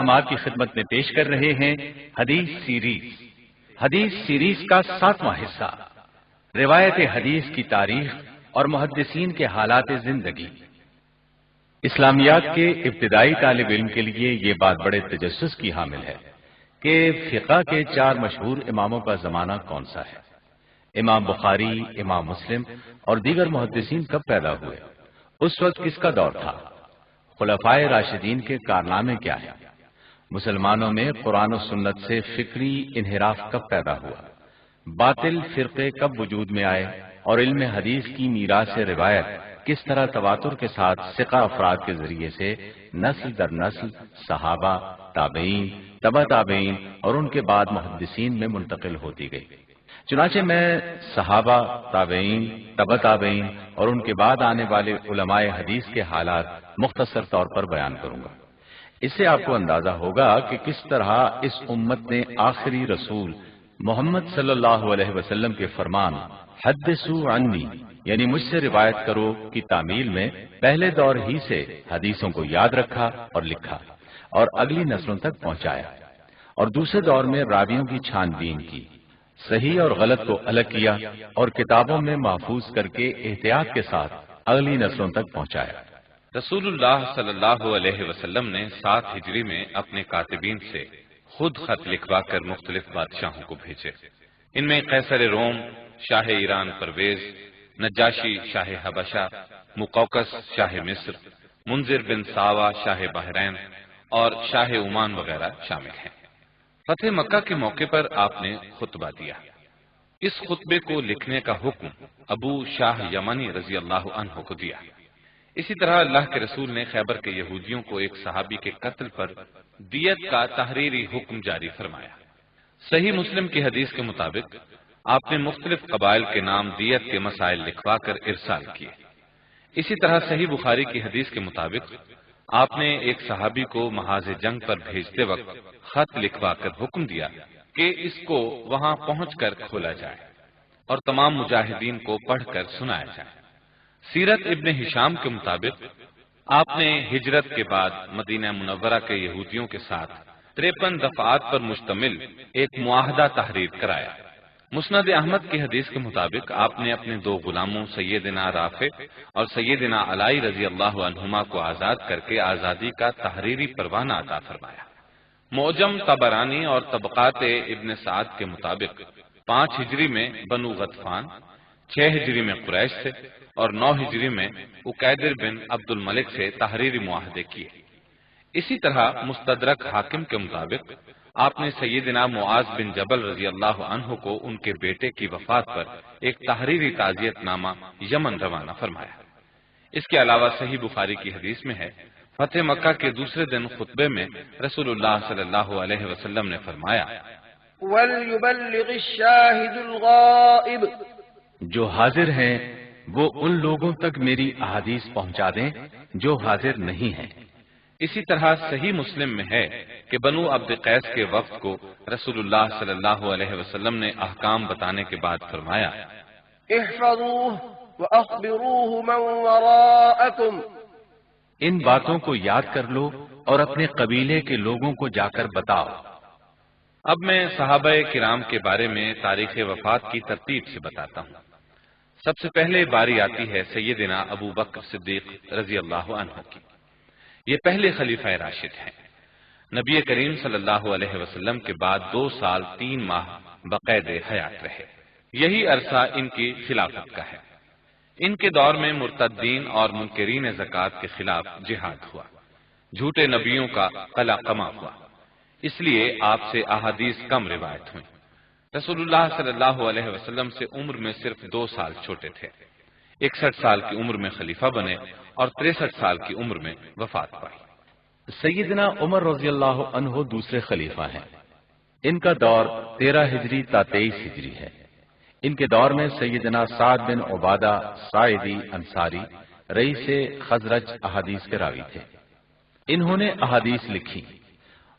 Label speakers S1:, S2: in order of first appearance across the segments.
S1: ہم آپ کی خدمت میں پیش کر رہے ہیں حدیث سیریز کا 7واں حصہ، روایت حدیث کی تاریخ اور محدثین کے حالات زندگی۔ اسلامیات کے ابتدائی طالب علم کے لیے یہ بات بڑے تجسس کی حامل ہے کہ فقہ کے 4 مشہور اماموں کا زمانہ کون سا ہے؟ امام بخاری، امام مسلم اور دیگر محدثین کب پیدا ہوئے؟ اس وقت کس کا دور تھا؟ خلفائے راشدین کے کارنامے کیا ہیں؟ مسلمانوں میں قرآن و سنت سے فکری انحراف کب پیدا ہوا؟ باطل فرقے کب وجود میں آئے اور علم حدیث کی میراث روایت کس طرح تواتر کے ساتھ ثقہ افراد کے ذریعے سے نسل در نسل صحابہ، تابعین، تبع تابعین اور ان کے بعد محدثین میں منتقل ہوتی گئی۔ چنانچہ میں صحابہ، تابعین، تبع تابعین اور ان کے بعد آنے والے علماء حدیث کے حالات مختصر طور پر بیان کروں گا۔ اس سے آپ کو اندازہ ہوگا کہ کس طرح اس امت نے آخری رسول محمد صلی اللہ علیہ وسلم کے فرمان حدثوا عنی یعنی مجھ سے روایت کرو کی تعمیل میں پہلے دور ہی سے حدیثوں کو یاد رکھا اور لکھا اور اگلی نسلوں تک پہنچایا، اور دوسرے دور میں راویوں کی چھان بین کی، صحیح اور غلط کو الگ کیا اور کتابوں میں محفوظ کر کے احتیاط کے ساتھ اگلی نسلوں تک پہنچایا۔
S2: رسول اللہ صلی اللہ علیہ وسلم نے 7 ہجری میں اپنے کاتبین سے خود خط لکھوا کر مختلف بادشاہوں کو بھیجے۔ ان میں قیصر روم، شاہ ایران پرویز، نجاشی شاہ حبشہ، مقوقس شاہ مصر، منذر بن ساوا شاہ بحرین اور شاہ عمان وغیرہ شامل ہیں۔ فتح مکہ کے موقع پر آپ نے خطبہ دیا۔ اس خطبے کو لکھنے کا حکم ابو شاہ یمنی رضی اللہ عنہ کو دیا۔ اسی طرح اللہ کے رسول نے خیبر کے یہودیوں کو ایک صحابی کے قتل پر دیت کا تحریری حکم جاری فرمایا۔ صحیح مسلم کی حدیث کے مطابق آپ نے مختلف قبائل کے نام دیت کے مسائل لکھوا کر ارسال کیے۔ اسی طرح صحیح بخاری کی حدیث کے مطابق آپ نے ایک صحابی کو محاذ جنگ پر بھیجتے وقت خط لکھوا کر حکم دیا کہ اس کو وہاں پہنچ کر کھولا جائے اور تمام مجاہدین کو پڑھ کر سنایا جائے۔ سیرت ابن ہشام کے مطابق آپ نے ہجرت کے بعد مدینہ منورہ کے یہودیوں کے ساتھ 53 دفعات پر مشتمل ایک معاہدہ تحریر کرایا۔ مسند احمد کی حدیث کے مطابق آپ نے اپنے 2 غلاموں سیدنا رافع اور سیدنا علی رضی اللہ عنہما کو آزاد کر کے آزادی کا تحریری پروانہ عطا فرمایا۔ معجم طبرانی اور طبقات ابن سعد کے مطابق 5 ہجری میں بنو غطفان، 6 ہجری میں قریش سے اور 9 ہجری میں عقیدر بن عبد الملک سے تحریری معاہدے کیے۔ اسی طرح مستدرک حاکم کے مطابق آپ نے سیدنا معاذ بن جبل رضی اللہ عنہ کو ان کے بیٹے کی وفات پر ایک تحریری تعزیت نامہ یمن روانہ فرمایا۔ اس کے علاوہ صحیح بخاری کی حدیث میں ہے، فتح مکہ کے دوسرے دن خطبے میں رسول اللہ صلی اللہ علیہ وسلم نے فرمایا،
S3: وَلْيُبَلِّغِ الشَّاهِدُ الْغَائِبُ،
S1: جو حاضر ہیں وہ ان لوگوں تک میری احادیث پہنچا دیں جو حاضر نہیں ہیں۔
S2: اسی طرح صحیح مسلم میں ہے کہ بنو عبد قیس کے وفد کو رسول اللہ صلی اللہ علیہ وسلم نے احکام بتانے کے بعد فرمایا،
S3: احفظوه وأخبروه من وراءكم،
S1: ان باتوں کو یاد کر لو اور اپنے قبیلے کے لوگوں کو جا کر بتاؤ۔
S2: اب میں صحابہ کرام کے بارے میں تاریخ وفات کی ترتیب سے بتاتا ہوں۔ سب سے پہلے باری آتی ہے سیدنا ابو بکر صدیق رضی اللہ عنہ کی۔ یہ پہلے خلیفہ راشد ہیں۔ نبی کریم صلی اللہ علیہ وسلم کے بعد 2 سال 3 ماہ بقید حیات رہے۔ یہی عرصہ ان کی خلافت کا ہے۔ ان کے دور میں مرتدین اور منکرین زکوٰۃ کے خلاف جہاد ہوا، جھوٹے نبیوں کا قلع قمع ہوا، اس لیے آپ سے احادیث کم روایت ہوئیں۔ رسول اللہ صلی اللہ علیہ وسلم سے عمر میں صرف 2 سال چھوٹے تھے۔ 61 سال کی عمر میں خلیفہ بنے اور 63 سال کی عمر میں وفات پائی۔
S1: سیدنا عمر رضی اللہ عنہ دوسرے خلیفہ ہیں۔ ان کا دور 13 ہجری تا 23 ہجری ہے۔ ان کے دور میں سیدنا سعد بن عبادہ ساعدی انصاری رئیس خزرج احادیث کے راوی تھے۔ انہوں نے احادیث لکھی۔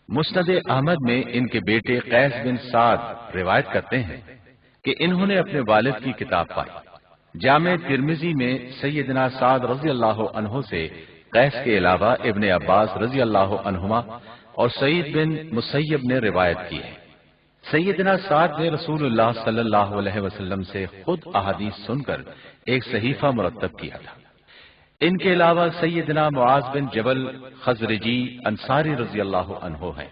S1: مسند احمد میں ان کے بیٹے قیس بن سعد روایت کرتے ہیں کہ انہوں نے اپنے والد کی کتاب پائی۔ جامع ترمذی میں سیدنا سعد رضی اللہ عنہ سے قیس کے علاوہ ابن عباس رضی اللہ عنہما اور سعید بن مسیب نے روایت کی ہے۔ سیدنا سعد نے رسول اللہ صلی اللہ علیہ وسلم سے خود احادیث سن کر ایک صحیفہ مرتب کیا تھا۔ ان کے علاوہ سیدنا معاذ بن جبل خزرجی انصاری رضی اللہ عنہ ہیں۔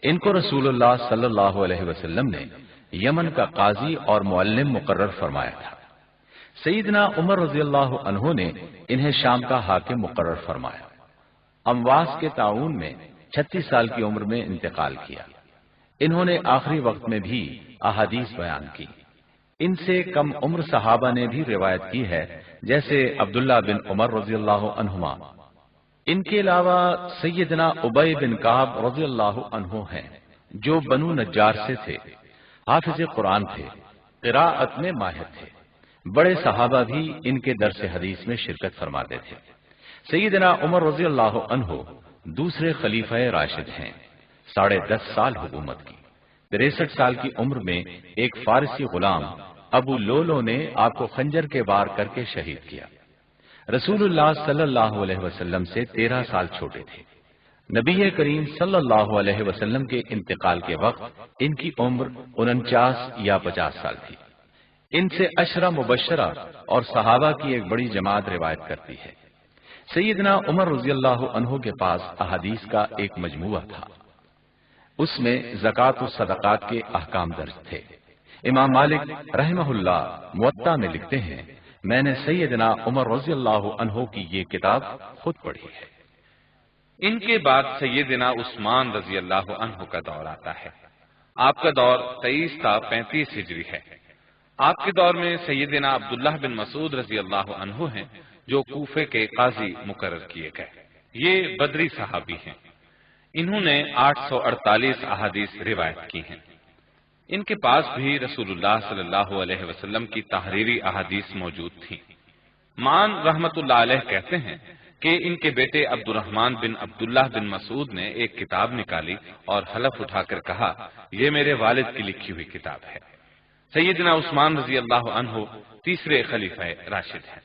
S1: ان کو رسول اللہ صلی اللہ علیہ وسلم نے یمن کا قاضی اور معلم مقرر فرمایا تھا۔ سیدنا عمر رضی اللہ عنہ نے انہیں شام کا حاکم مقرر فرمایا۔ امواس کے تعاون میں 36 سال کی عمر میں انتقال کیا۔ انہوں نے آخری وقت میں بھی احادیث بیان کی۔ ان سے کم عمر صحابہ نے بھی روایت کی ہے، جیسے عبداللہ بن عمر رضی اللہ عنہما۔ ان کے علاوہ سیدنا ابی بن کعب رضی اللہ عنہ ہیں، جو بنو نجار سے تھے، حافظ قرآن تھے، قراءت میں ماہر تھے۔ بڑے صحابہ بھی ان کے درس حدیث میں شرکت فرماتے تھے۔ سیدنا عمر رضی اللہ عنہ دوسرے خلیفہ راشد ہیں۔ 10.5 سال حکومت کی۔ 63 سال کی عمر میں ایک فارسی غلام ابو لولو نے آپ کو خنجر کے وار کر کے شہید کیا۔ رسول اللہ صلی اللہ علیہ وسلم سے 13 سال چھوٹے تھے۔ نبی کریم صلی اللہ علیہ وسلم کے انتقال کے وقت ان کی عمر 49 یا 50 سال تھی۔ ان سے عشرہ مبشرہ اور صحابہ کی ایک بڑی جماعت روایت کرتی ہے۔ سیدنا عمر رضی اللہ عنہ کے پاس احادیث کا ایک مجموعہ تھا۔ اس میں زکوٰۃ و صدقات کے احکام درج تھے۔ امام مالک رحمہ اللہ موطا میں لکھتے ہیں، میں نے سیدنا عمر رضی اللہ عنہ کی یہ کتاب خود پڑھی ہے۔
S2: ان کے بعد سیدنا عثمان رضی اللہ عنہ کا دور آتا ہے۔ آپ کا دور 23 تا 35 ہجری ہے۔ آپ کے دور میں سیدنا عبداللہ بن مسعود رضی اللہ عنہ ہیں، جو کوفے کے قاضی مقرر کیے گئے۔ یہ بدری صحابی ہیں۔ انہوں نے 848 احادیث روایت کی ہیں۔ ان کے پاس بھی رسول اللہ صلی اللہ علیہ وسلم کی تحریری احادیث موجود تھیں۔ مان رحمت اللہ علیہ کہتے ہیں کہ ان کے بیٹے عبد الرحمن بن عبداللہ بن مسعود نے ایک کتاب نکالی اور حلف اٹھا کر کہا، یہ میرے والد کی لکھی ہوئی کتاب ہے۔ سیدنا عثمان رضی اللہ عنہ تیسرے خلیفہ راشد ہیں۔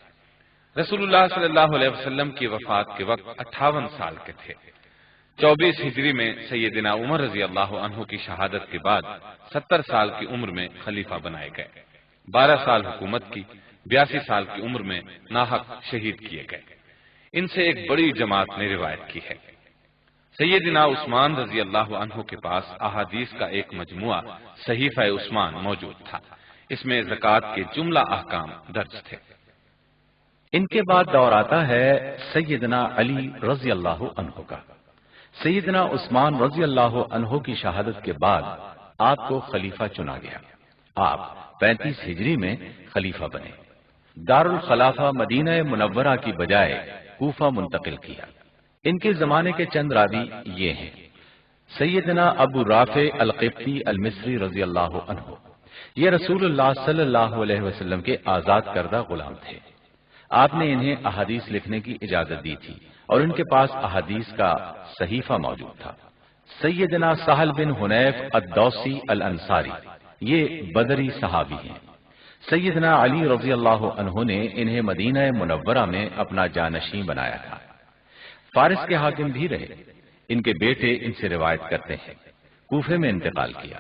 S2: رسول اللہ صلی اللہ علیہ وسلم کی وفات کے وقت 58 سال کے تھے۔ 24 ہجری میں سیدنا عمر رضی اللہ عنہ کی شہادت کے بعد 70 سال کی عمر میں خلیفہ بنائے گئے۔ 12 سال حکومت کی، 82 سال کی عمر میں ناحق شہید کیے گئے۔ ان سے ایک بڑی جماعت نے روایت کی ہے۔ سیدنا عثمان رضی اللہ عنہ کے پاس احادیث کا ایک مجموعہ صحیفہ عثمان موجود تھا۔ اس میں زکوٰۃ کے جملہ احکام درج تھے۔
S1: ان کے بعد دور آتا ہے سیدنا علی رضی اللہ عنہ کا۔ سیدنا عثمان رضی اللہ عنہ کی شہادت کے بعد آپ کو خلیفہ چنا گیا۔ آپ 35 ہجری میں خلیفہ بنے۔ دارالخلافہ مدینہ منورہ کی بجائے کوفہ منتقل کیا۔ ان کے زمانے کے چند راوی یہ ہیں: سیدنا ابو رافع القبطی المصری رضی اللہ عنہ، یہ رسول اللہ صلی اللہ علیہ وسلم کے آزاد کردہ غلام تھے۔ آپ نے انہیں احادیث لکھنے کی اجازت دی تھی اور ان کے پاس احادیث کا صحیفہ موجود تھا۔ سیدنا سہل بن حنیف الدوسی الانصاری، یہ بدری صحابی ہیں۔ سیدنا علی رضی اللہ عنہ نے انہیں مدینہ منورہ میں اپنا جانشین بنایا تھا۔ فارس کے حاکم بھی رہے۔ ان کے بیٹے ان سے روایت کرتے ہیں۔ کوفے میں انتقال کیا۔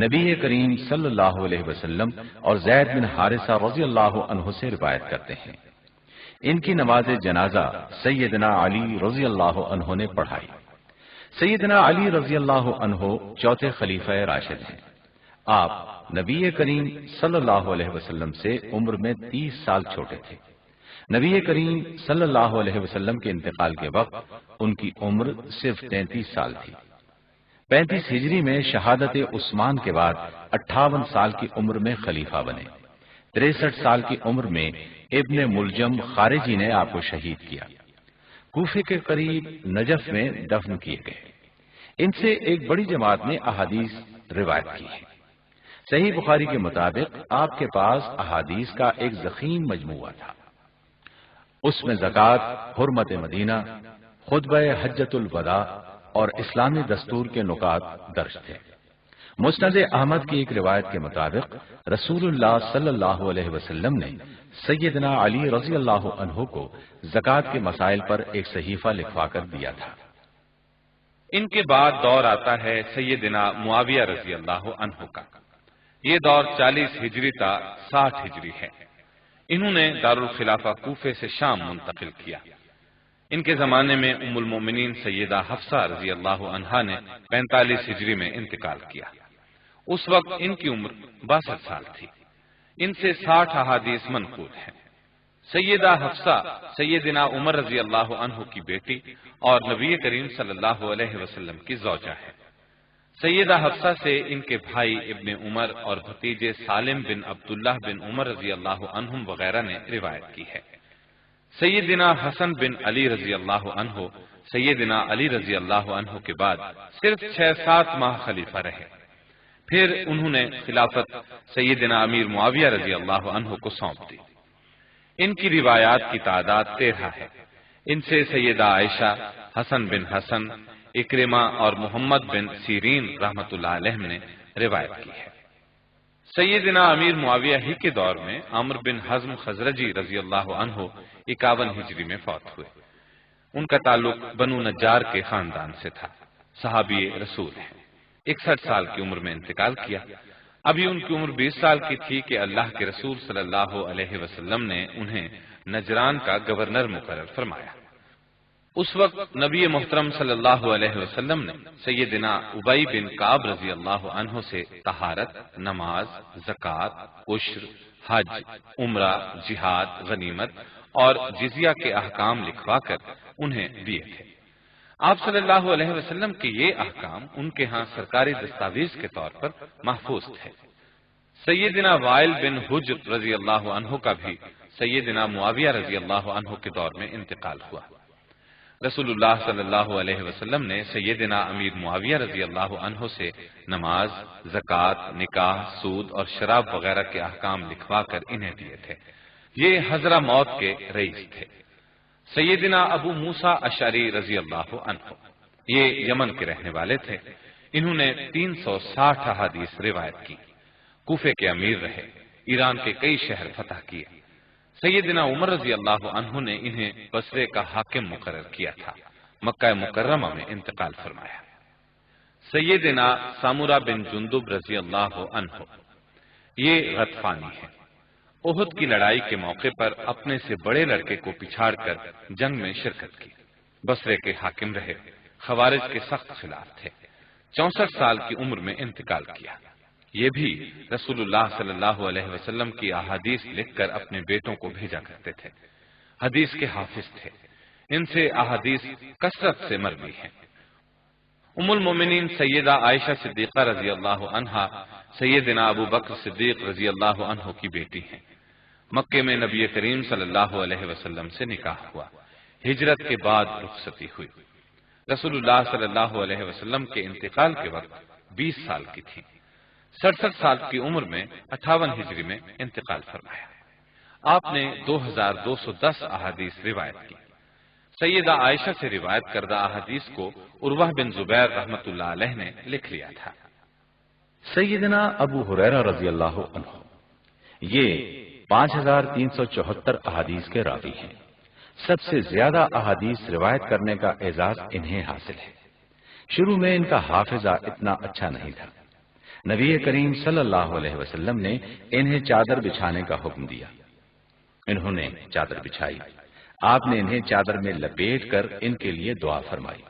S1: نبی کریم صلی اللہ علیہ وسلم اور زید بن حارثہ رضی اللہ عنہ سے روایت کرتے ہیں۔ ان کی نماز جنازہ سیدنا علی رضی اللہ عنہ نے پڑھائی۔ سیدنا علی رضی اللہ عنہ چوتھے خلیفہ راشد ہیں۔ آپ نبی کریم صلی اللہ علیہ وسلم سے عمر میں 30 سال چھوٹے تھے۔ نبی کریم صلی اللہ علیہ وسلم کے انتقال کے وقت ان کی عمر صرف 33 سال تھی۔ 35 ہجری میں شہادت عثمان کے بعد 58 سال کی عمر میں خلیفہ بنے۔ 63 سال کی عمر میں ابن ملجم خارجی نے آپ کو شہید کیا۔ کوفے کے قریب نجف میں دفن کیے گئے۔ ان سے ایک بڑی جماعت نے احادیث روایت کی ہے۔ صحیح بخاری کے مطابق آپ کے پاس احادیث کا ایک ضخیم مجموعہ تھا۔ اس میں زکوٰۃ، حرمت مدینہ، خطبہ حجۃ الوداع اور اسلامی دستور کے نکات درج تھے۔ مسند احمد کی ایک روایت کے مطابق رسول اللہ صلی اللہ علیہ وسلم نے سیدنا علی رضی اللہ عنہ کو زکوٰۃ کے مسائل پر ایک صحیفہ لکھوا کر دیا تھا۔
S2: ان کے بعد دور آتا ہے سیدنا معاویہ رضی اللہ عنہ کا۔ یہ دور 40 ہجری تا 60 ہجری ہے۔ انہوں نے دارالخلافہ کوفے سے شام منتقل کیا۔ ان کے زمانے میں ام المومنین سیدہ حفصہ رضی اللہ عنہا نے 45 ہجری میں انتقال کیا۔ اس وقت ان کی عمر 62 سال تھی۔ ان سے 60 احادیث منقول ہیں۔ سیدہ حفصہ سیدنا عمر رضی اللہ عنہ کی بیٹی اور نبی کریم صلی اللہ علیہ وسلم کی زوجہ ہے۔ سیدہ حفصہ سے ان کے بھائی ابن عمر اور بھتیجے سالم بن عبداللہ بن عمر رضی اللہ عنہم وغیرہ نے روایت کی ہے۔ سیدنا حسن بن علی رضی اللہ عنہ سیدنا علی رضی اللہ عنہ کے بعد صرف 6-7 ماہ خلیفہ رہے، پھر انہوں نے خلافت سیدنا امیر معاویہ رضی اللہ عنہ کو سونپ دی۔ ان کی روایات کی تعداد 13 ہے۔ ان سے سیدہ عائشہ، حسن بن حسن، اکرمہ اور محمد بن سیرین رحمۃ اللہ علیہ نے روایت کی ہے۔ سیدنا امیر معاویہ ہی کے دور میں عمرو بن حزم خزرجی رضی اللہ عنہ 51 ہجری میں فوت ہوئے۔ ان کا تعلق بنو نجار کے خاندان سے تھا، صحابی رسول ہیں۔ 61 سال کی عمر میں انتقال کیا۔ ابھی ان کی عمر 20 سال کی تھی کہ اللہ کے رسول صلی اللہ علیہ وسلم نے انہیں نجران کا گورنر مقرر فرمایا۔ اس وقت نبی محترم صلی اللہ علیہ وسلم نے سیدنا ابی بن کعب رضی اللہ عنہ سے طہارت، نماز، زکوٰۃ، عشر، حج، عمرہ، جہاد، غنیمت اور جزیہ کے احکام لکھوا کر انہیں دیے تھے۔ آپ صلی اللہ علیہ وسلم کے یہ احکام ان کے ہاں سرکاری دستاویز کے طور پر محفوظ تھے۔ سیدنا وائل بن حجر رضی اللہ عنہ کا بھی سیدنا معاویہ رضی اللہ عنہ کے دور میں انتقال ہوا۔ رسول اللہ صلی اللہ علیہ وسلم نے سیدنا امیر معاویہ رضی اللہ عنہ سے نماز، زکوٰۃ، نکاح، سود اور شراب وغیرہ کے احکام لکھوا کر انہیں دیے تھے۔ یہ حضرہ موت کے رئیس تھے۔ سیدنا ابو موسیٰ اشعری رضی اللہ عنہ یہ یمن کے رہنے والے تھے۔ انہوں نے 360 احادیث روایت کی۔ کوفے کے امیر رہے، ایران کے کئی شہر فتح کیے۔ سیدنا عمر رضی اللہ عنہ نے انہیں بصرے کا حاکم مقرر کیا تھا۔ مکہ مکرمہ میں انتقال فرمایا۔ سیدنا سامورہ بن جندب رضی اللہ عنہ یہ غطفانی ہیں۔ احد کی لڑائی کے موقع پر اپنے سے بڑے لڑکے کو پچھاڑ کر جنگ میں شرکت کی۔ بصرے کے حاکم رہے، خوارج کے سخت خلاف تھے۔ 64 سال کی عمر میں انتقال کیا۔ یہ بھی رسول اللہ صلی اللہ علیہ وسلم کی احادیث لکھ کر اپنے بیٹوں کو بھیجا کرتے تھے۔ حدیث کے حافظ تھے۔ ان سے احادیث کثرت سے مروی ہیں۔ ام المومنین سیدہ عائشہ صدیقہ رضی اللہ عنہا سیدنا ابو بکر صدیق رضی اللہ عنہ کی بیٹی ہیں۔ مکے میں نبی کریم صلی اللہ علیہ وسلم سے نکاح ہوا۔ ہجرت کے بعد رخصتی ہوئی۔ رسول اللہ صلی اللہ علیہ وسلم کے انتقال کے وقت 20 سال کی تھی۔ 67 سال کی عمر میں 58 ہجری میں انتقال فرمایا۔ آپ نے 2210 احادیث روایت کی۔ سیدہ عائشہ سے روایت کردہ احادیث کو عروہ بن زبیر رحمۃ اللہ علیہ نے لکھ لیا تھا۔
S1: سیدنا ابو ہریرہ رضی اللہ عنہ یہ 5374 احادیث کے راوی ہیں۔ سب سے زیادہ احادیث روایت کرنے کا اعزاز انہیں حاصل ہے۔ شروع میں ان کا حافظہ اتنا اچھا نہیں تھا۔ نبی کریم صلی اللہ علیہ وسلم نے انہیں چادر بچھانے کا حکم دیا۔ انہوں نے چادر بچھائی۔ آپ نے انہیں چادر میں لپیٹ کر ان کے لیے دعا فرمائی۔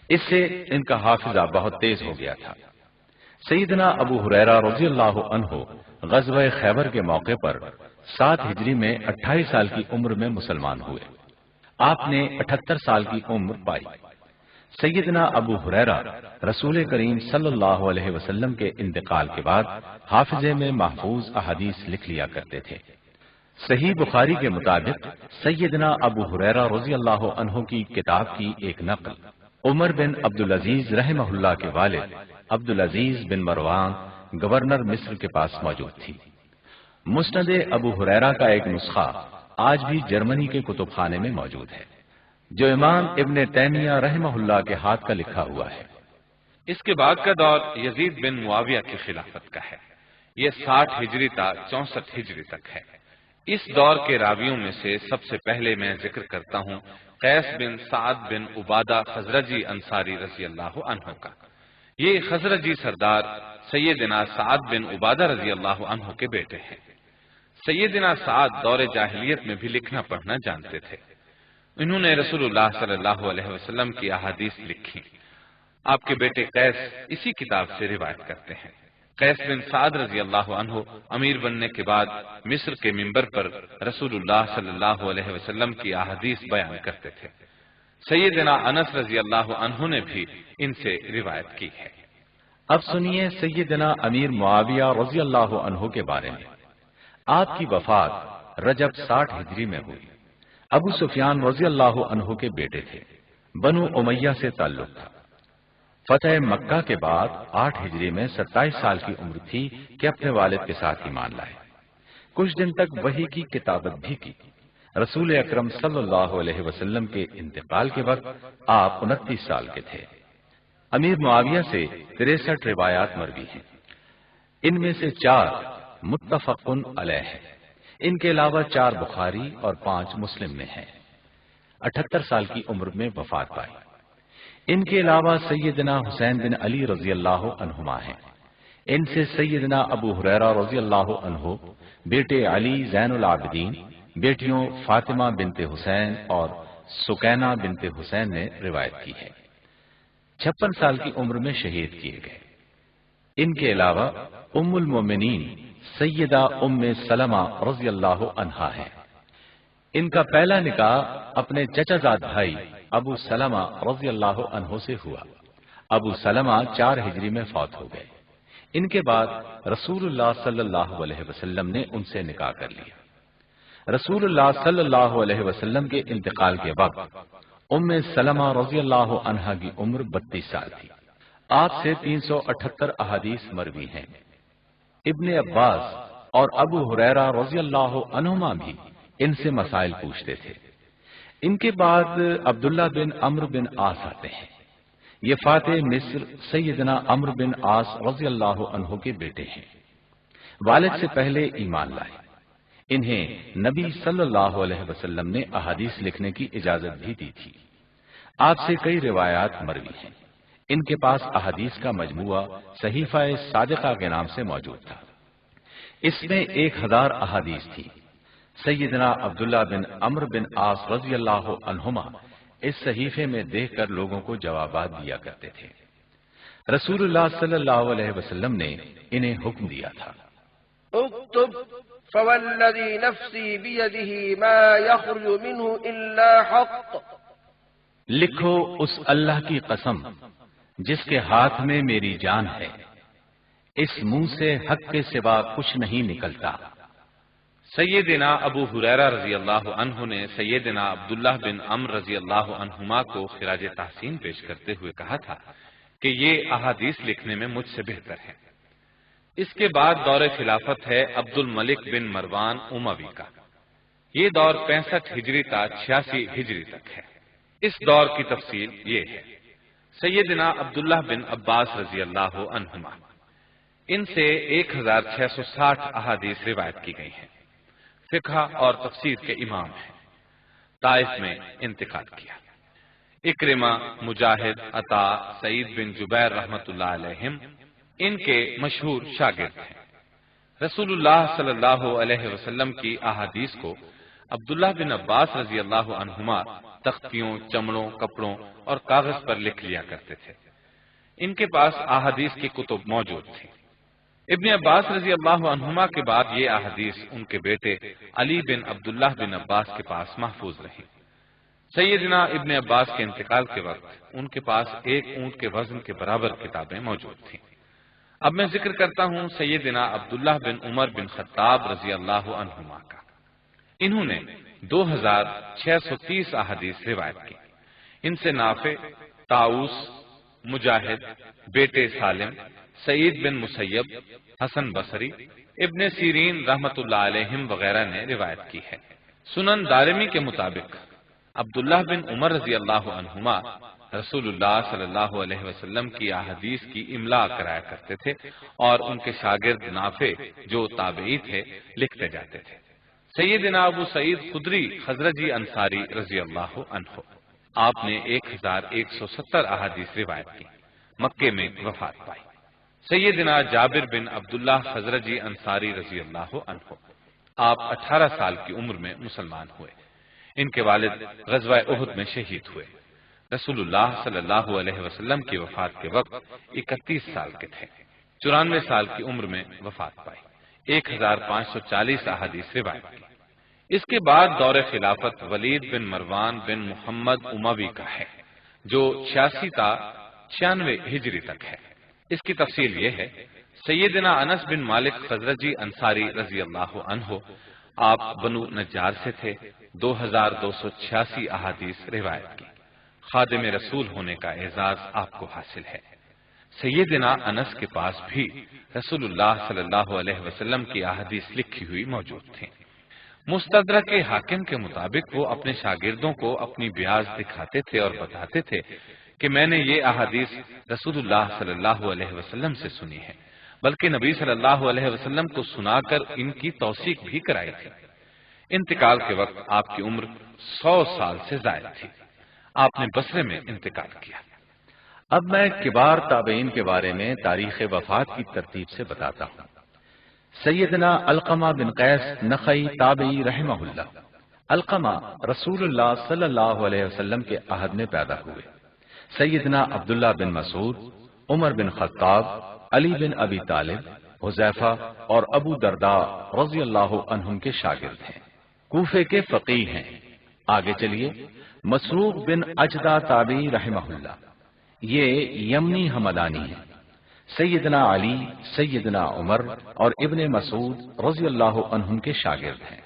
S1: اس سے ان کا حافظہ بہت تیز ہو گیا تھا۔ سیدنا ابو ہریرہ رضی اللہ عنہ غزوہ خیبر کے موقع پر 7 ہجری میں 28 سال کی عمر میں مسلمان ہوئے۔ آپ نے 78 سال کی عمر پائی۔ سیدنا ابو ہریرہ رسول کریم صلی اللہ علیہ وسلم کے انتقال کے بعد حافظے میں محفوظ احادیث لکھ لیا کرتے تھے۔ صحیح بخاری کے مطابق سیدنا ابو ہریرہ رضی اللہ عنہ کی کتاب کی ایک نقل عمر بن عبدالعزیز رحمہ اللہ کے والد عبدالعزیز بن مروان گورنر مصر کے پاس موجود تھی۔ مسند ابو ہریرہ کا ایک نسخہ آج بھی جرمنی کے کتب خانے میں موجود ہے، جو امام ابن تیمیہ رحمہ اللہ کے ہاتھ کا لکھا ہوا ہے۔
S2: اس کے بعد کا دور یزید بن معاویہ کی خلافت کا ہے۔ یہ 60 ہجری تا 64 ہجری تک ہے۔ اس دور کے راویوں میں سے سب سے پہلے میں ذکر کرتا ہوں قیس بن سعد بن عبادہ خزرجی انصاری رضی اللہ عنہ کا۔ یہ خزرجی سردار سیدنا سعد بن عبادہ رضی اللہ عنہ کے بیٹے ہیں۔ سیدنا سعد دور جاہلیت میں بھی لکھنا پڑھنا جانتے تھے۔ انہوں نے رسول اللہ صلی اللہ علیہ وسلم کی احادیث لکھی۔ آپ کے بیٹے قیس اسی کتاب سے روایت کرتے ہیں۔ قیس بن سعد رضی اللہ عنہ امیر بننے کے بعد مصر کے منبر پر رسول اللہ صلی اللہ علیہ وسلم کی احادیث بیان کرتے تھے۔ سیدنا انس رضی اللہ عنہ نے بھی ان سے روایت کی ہے۔
S1: اب سنیے سیدنا امیر معاویہ رضی اللہ عنہ کے بارے میں۔ آپ کی وفات رجب 60 ہجری میں ہوئی۔ ابو سفیان رضی اللہ عنہ کے بیٹے تھے۔ بنو امیہ سے تعلق تھا۔ فتح مکہ کے بعد 8 ہجری میں 27 سال کی عمر تھی کہ اپنے والد کے ساتھ ایمان لائے۔ کچھ دن تک وحی کی کتابت بھی کی۔ رسول اکرم صلی اللہ علیہ وسلم کے انتقال کے وقت آپ 29 سال کے تھے۔ امیر معاویہ سے 63 روایات مروی ہیں۔ ان میں سے 4 متفق علیہ ہیں۔ ان کے علاوہ 4 بخاری اور 5 مسلم میں ہیں۔ 78 سال کی عمر میں وفات پائی۔ ان کے علاوہ سیدنا حسین بن علی رضی اللہ عنہما ہیں۔ ان سے سیدنا ابو ہریرہ رضی اللہ عنہ، بیٹے علی زین العابدین، بیٹیوں فاطمہ بنت حسین اور سکینہ بنت حسین نے روایت کی ہے۔ 56 سال کی عمر میں شہید کیے گئے۔ ان کے علاوہ ام المومنین سیدہ ام سلمہ رضی اللہ عنہا ہے۔ ان کا پہلا نکاح اپنے چچا زاد بھائی ابو سلمہ رضی اللہ عنہ سے ہوا۔ ابو سلمہ 4 ہجری میں فوت ہو گئے۔ ان کے بعد رسول اللہ صلی اللہ علیہ وسلم نے ان سے نکاح کر لیا۔ رسول اللہ صلی اللہ علیہ وسلم کے انتقال کے وقت ام سلمہ رضی اللہ عنہا کی عمر 32 سال تھی۔ آپ سے 378 احادیث مروی ہیں۔ ابن عباس اور ابو ہریرہ رضی اللہ عنہما بھی ان سے مسائل پوچھتے تھے۔ ان کے بعد عبداللہ بن عمرو بن عاص آتے ہیں۔ یہ فاتح مصر سیدنا عمرو بن عاص رضی اللہ عنہ کے بیٹے ہیں۔ والد سے پہلے ایمان لائے۔ انہیں نبی صلی اللہ علیہ وسلم نے احادیث لکھنے کی اجازت بھی دی تھی۔ آپ سے کئی روایات مروی ہیں۔ ان کے پاس احادیث کا مجموعہ صحیفہ صادقہ کے نام سے موجود تھا۔ اس میں 1000 احادیث تھی۔ سیدنا عبداللہ بن عمرو بن عاص رضی اللہ عنہما اس صحیفے میں دیکھ کر لوگوں کو جوابات دیا کرتے تھے۔ رسول اللہ صلی اللہ علیہ وسلم نے انہیں حکم دیا تھا،
S3: اکتب فوالذی نفسی بیدہ ما یخرج منہ الا حق،
S1: لکھو اس اللہ کی قسم جس کے ہاتھ میں میری جان ہے، اس منہ سے حق کے سوا کچھ نہیں نکلتا۔
S2: سیدنا ابو ہریرہ رضی اللہ عنہ نے سیدنا عبداللہ بن عمرو رضی اللہ عنہما کو خراج تحسین پیش کرتے ہوئے کہا تھا کہ یہ احادیث لکھنے میں مجھ سے بہتر ہے۔ اس کے بعد دور خلافت ہے عبد الملک بن مروان اموی کا۔ یہ دور 65 ہجری تا 86 ہجری تک ہے۔ اس دور کی تفصیل یہ ہے۔ سیدنا عبداللہ بن عباس رضی اللہ عنہما، ان سے 1660 احادیث روایت کی گئی ہیں۔ فقہ اور تفسیر کے امام ہیں۔ طائف میں انتقال کیا۔ اکرمہ، مجاہد، عطا، سعید بن جبیر رحمۃ اللہ علیہم ان کے مشہور شاگرد ہیں۔ رسول اللہ صلی اللہ علیہ وسلم کی احادیث کو عبداللہ بن عباس رضی اللہ عنہما تختیوں، چمڑوں، کپڑوں اور کاغذ پر لکھ لیا کرتے تھے۔ ان کے پاس احادیث کی کتب موجود تھی۔ ابن عباس رضی اللہ عنہما کے بعد یہ احادیث ان کے بیٹے علی بن عبداللہ بن عباس کے پاس محفوظ رہی۔ سیدنا ابن عباس کے انتقال کے وقت ان کے پاس 1 اونٹ کے وزن کے برابر کتابیں موجود تھیں۔ اب میں ذکر کرتا ہوں سیدنا عبداللہ بن عمر بن خطاب رضی اللہ عنہما کا۔ انہوں نے 2630 احادیث روایت کی۔ ان سے نافع، طاؤس، مجاہد، بیٹے سالم، سعید بن مسیب، حسن بصری، ابن سیرین رحمۃ اللہ علیہم وغیرہ نے روایت کی ہے۔ سنن دارمی کے مطابق عبداللہ بن عمر رضی اللہ عنہما رسول اللہ صلی اللہ علیہ وسلم کی احادیث کی املاء کرایا کرتے تھے اور ان کے شاگرد نافع جو تابعی تھے لکھتے جاتے تھے۔ سیدنا ابو سعید خدری خزرجی انصاری رضی اللہ عنہ، آپ نے 1170 احادیث روایت کی، مکے میں وفات پائی۔ سیدنا جابر بن عبداللہ خزرجی انصاری رضی اللہ عنہ، آپ 18 سال کی عمر میں مسلمان ہوئے۔ ان کے والد غزوہ احد میں شہید ہوئے۔ رسول اللہ صلی اللہ علیہ وسلم کی وفات کے وقت 31 سال کے تھے۔ 94 سال کی عمر میں وفات پائی۔ 1540 احادیث روایت کی۔ اس کے بعد دور خلافت ولید بن مروان بن محمد اموی کا ہے، جو 86 تا 96 ہجری تک ہے۔ اس کی تفصیل یہ ہے، سیدنا انس بن مالک خزرجی انصاری رضی اللہ عنہ، آپ بنو نجار سے تھے۔ 2286 احادیث روایت کی۔ خادم رسول ہونے کا اعزاز آپ کو حاصل ہے۔ سیدنا انس کے پاس بھی رسول اللہ صلی اللہ علیہ وسلم کی احادیث لکھی ہوئی موجود تھیں۔ مستدرک حاکم کے مطابق وہ اپنے شاگردوں کو اپنی بیاض دکھاتے تھے اور بتاتے تھے کہ میں نے یہ احادیث رسول اللہ صلی اللہ علیہ وسلم سے سنی ہے، بلکہ نبی صلی اللہ علیہ وسلم کو سنا کر ان کی توثیق بھی کرائی تھی۔ انتقال کے وقت آپ کی عمر 100 سال سے زائد تھی۔ آپ نے بصرے میں انتقال کیا۔
S1: اب میں کبار تابعین کے بارے میں تاریخ وفات کی ترتیب سے بتاتا ہوں۔ سیدنا علقمہ بن قیس نخعی تابعی رحمہ اللہ، علقمہ رسول اللہ صلی اللہ علیہ وسلم کے عہد میں پیدا ہوئے۔ سیدنا عبداللہ بن مسعود، عمر بن خطاب، علی بن ابی طالب، حذیفہ اور ابو درداء رضی اللہ عنہم کے شاگرد ہیں۔ کوفے کے فقیہ ہیں۔ آگے چلیے۔ مسروق بن اجدہ تابعی رحمہ اللہ، یہ یمنی ہمدانی ہیں۔ سیدنا علی، سیدنا عمر اور ابن مسعود رضی اللہ عنہم کے شاگرد ہیں۔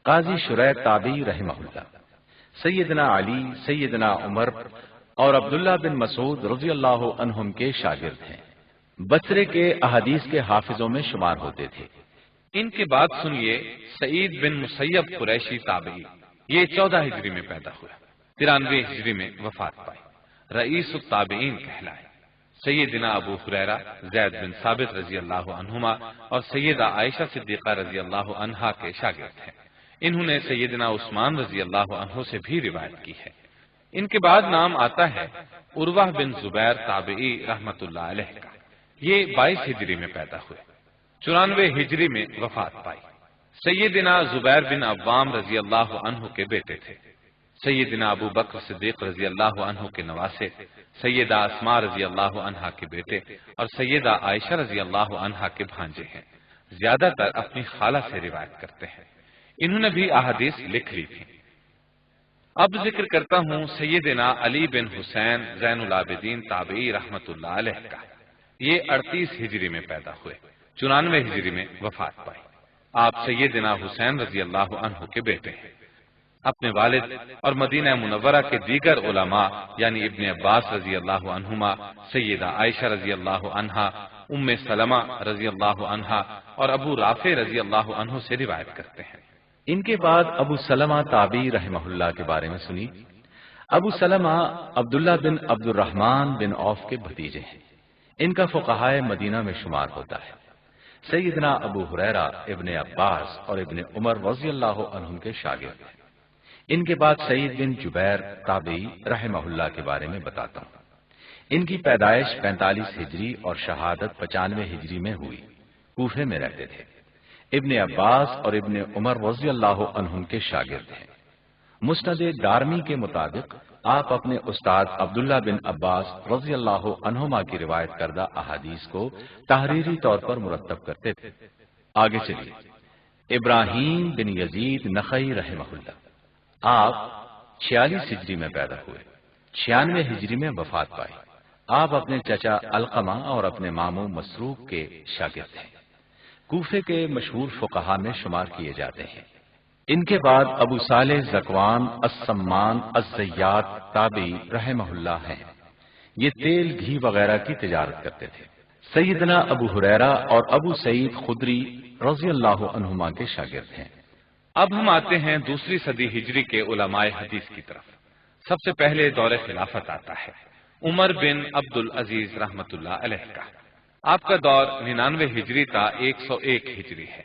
S1: قاضی شریح تابعی رحمہ اللہ، سیدنا علی، سیدنا عمر اور عبداللہ بن مسعود رضی اللہ عنہم کے شاگرد ہیں۔ بصرے کے احادیث کے حافظوں میں شمار ہوتے تھے۔
S2: ان کے بعد سنیے سعید بن مسیب قریشی تابعی، یہ 14 ہجری میں پیدا ہوا، 93 ہجری میں وفات پائی، رئیس التابعین کہلائے۔ سیدنا ابو ہریرہ، زید بن ثابت رضی اللہ عنہما اور سیدہ عائشہ صدیقہ رضی اللہ عنہا کے شاگرد ہیں۔ انہوں نے سیدنا عثمان رضی اللہ عنہ سے بھی روایت کی ہے۔ ان کے بعد نام آتا ہے عروہ بن زبیر تابعی رحمت اللہ علیہ کا، یہ 22 ہجری میں پیدا ہوئے، 94 ہجری میں وفات پائی۔ سیدنا زبیر بن عوام رضی اللہ عنہ کے بیٹے تھے۔ سیدنا ابو بکر صدیق رضی اللہ عنہ کے نواسے، سیدہ اسماء رضی اللہ عنہا کے بیٹے اور سیدہ عائشہ رضی اللہ عنہا کے بھانجے ہیں۔ زیادہ تر اپنی خالہ سے روایت کرتے ہیں۔ انہوں نے بھی احادیث لکھ لی تھی۔ اب ذکر کرتا ہوں سیدنا علی بن حسین زین العابدین تابعی رحمت اللہ علیہ کا، یہ 38 ہجری میں پیدا ہوئے، 94 ہجری میں وفات پائی۔ آپ سیدنا حسین رضی اللہ عنہ کے بیٹے ہیں۔ اپنے والد اور مدینہ منورہ کے دیگر علماء یعنی ابن عباس رضی اللہ عنہما، سیدہ عائشہ رضی اللہ عنہا، ام سلمہ رضی اللہ عنہا اور ابو رافع رضی اللہ عنہ سے روایت کرتے ہیں۔
S1: ان کے بعد ابو سلمہ تابعی رحمہ اللہ کے بارے میں سنی۔ ابو سلمہ عبداللہ بن عبد الرحمن بن عوف کے بھتیجے ہیں۔ ان کا فقہائے مدینہ میں شمار ہوتا ہے۔ سیدنا ابو ہریرہ، ابن عباس اور ابن عمر رضی اللہ عنہم کے شاگرد ہیں۔ ان کے بعد سعید بن جبیر تابعی رحمہ اللہ کے بارے میں بتاتا ہوں۔ ان کی پیدائش 45 ہجری اور شہادت 95 ہجری میں ہوئی، کوفے میں رہتے تھے۔ ابن عباس اور ابن عمر رضی اللہ عنہم کے شاگرد ہیں۔ مسند دارمی کے مطابق آپ اپنے استاد عبداللہ بن عباس رضی اللہ عنہما کی روایت کردہ احادیث کو تحریری طور پر مرتب کرتے تھے۔ آگے چلیے۔ ابراہیم بن یزید نخعی رحمہ اللہ، آپ 46 ہجری میں پیدا ہوئے، 96 ہجری میں وفات پائی۔ آپ اپنے چچا علقمہ اور اپنے ماموں مسروق کے شاگرد ہیں۔ کوفے کے مشہور فقہا میں شمار کیے جاتے ہیں۔ ان کے بعد ابو صالح زکوان السمان الزیات تابعی رحمہ اللہ ہیں۔ یہ تیل گھی وغیرہ کی تجارت کرتے تھے۔ سیدنا ابو ہریرہ اور ابو سعید خدری رضی اللہ عنہما کے شاگرد ہیں۔
S2: اب ہم آتے ہیں دوسری صدی ہجری کے علماء حدیث کی طرف۔ سب سے پہلے دور خلافت آتا ہے عمر بن عبد العزیز رحمت اللہ علیہ کا۔ آپ کا دور 99 ہجری تا 101 ہجری ہے۔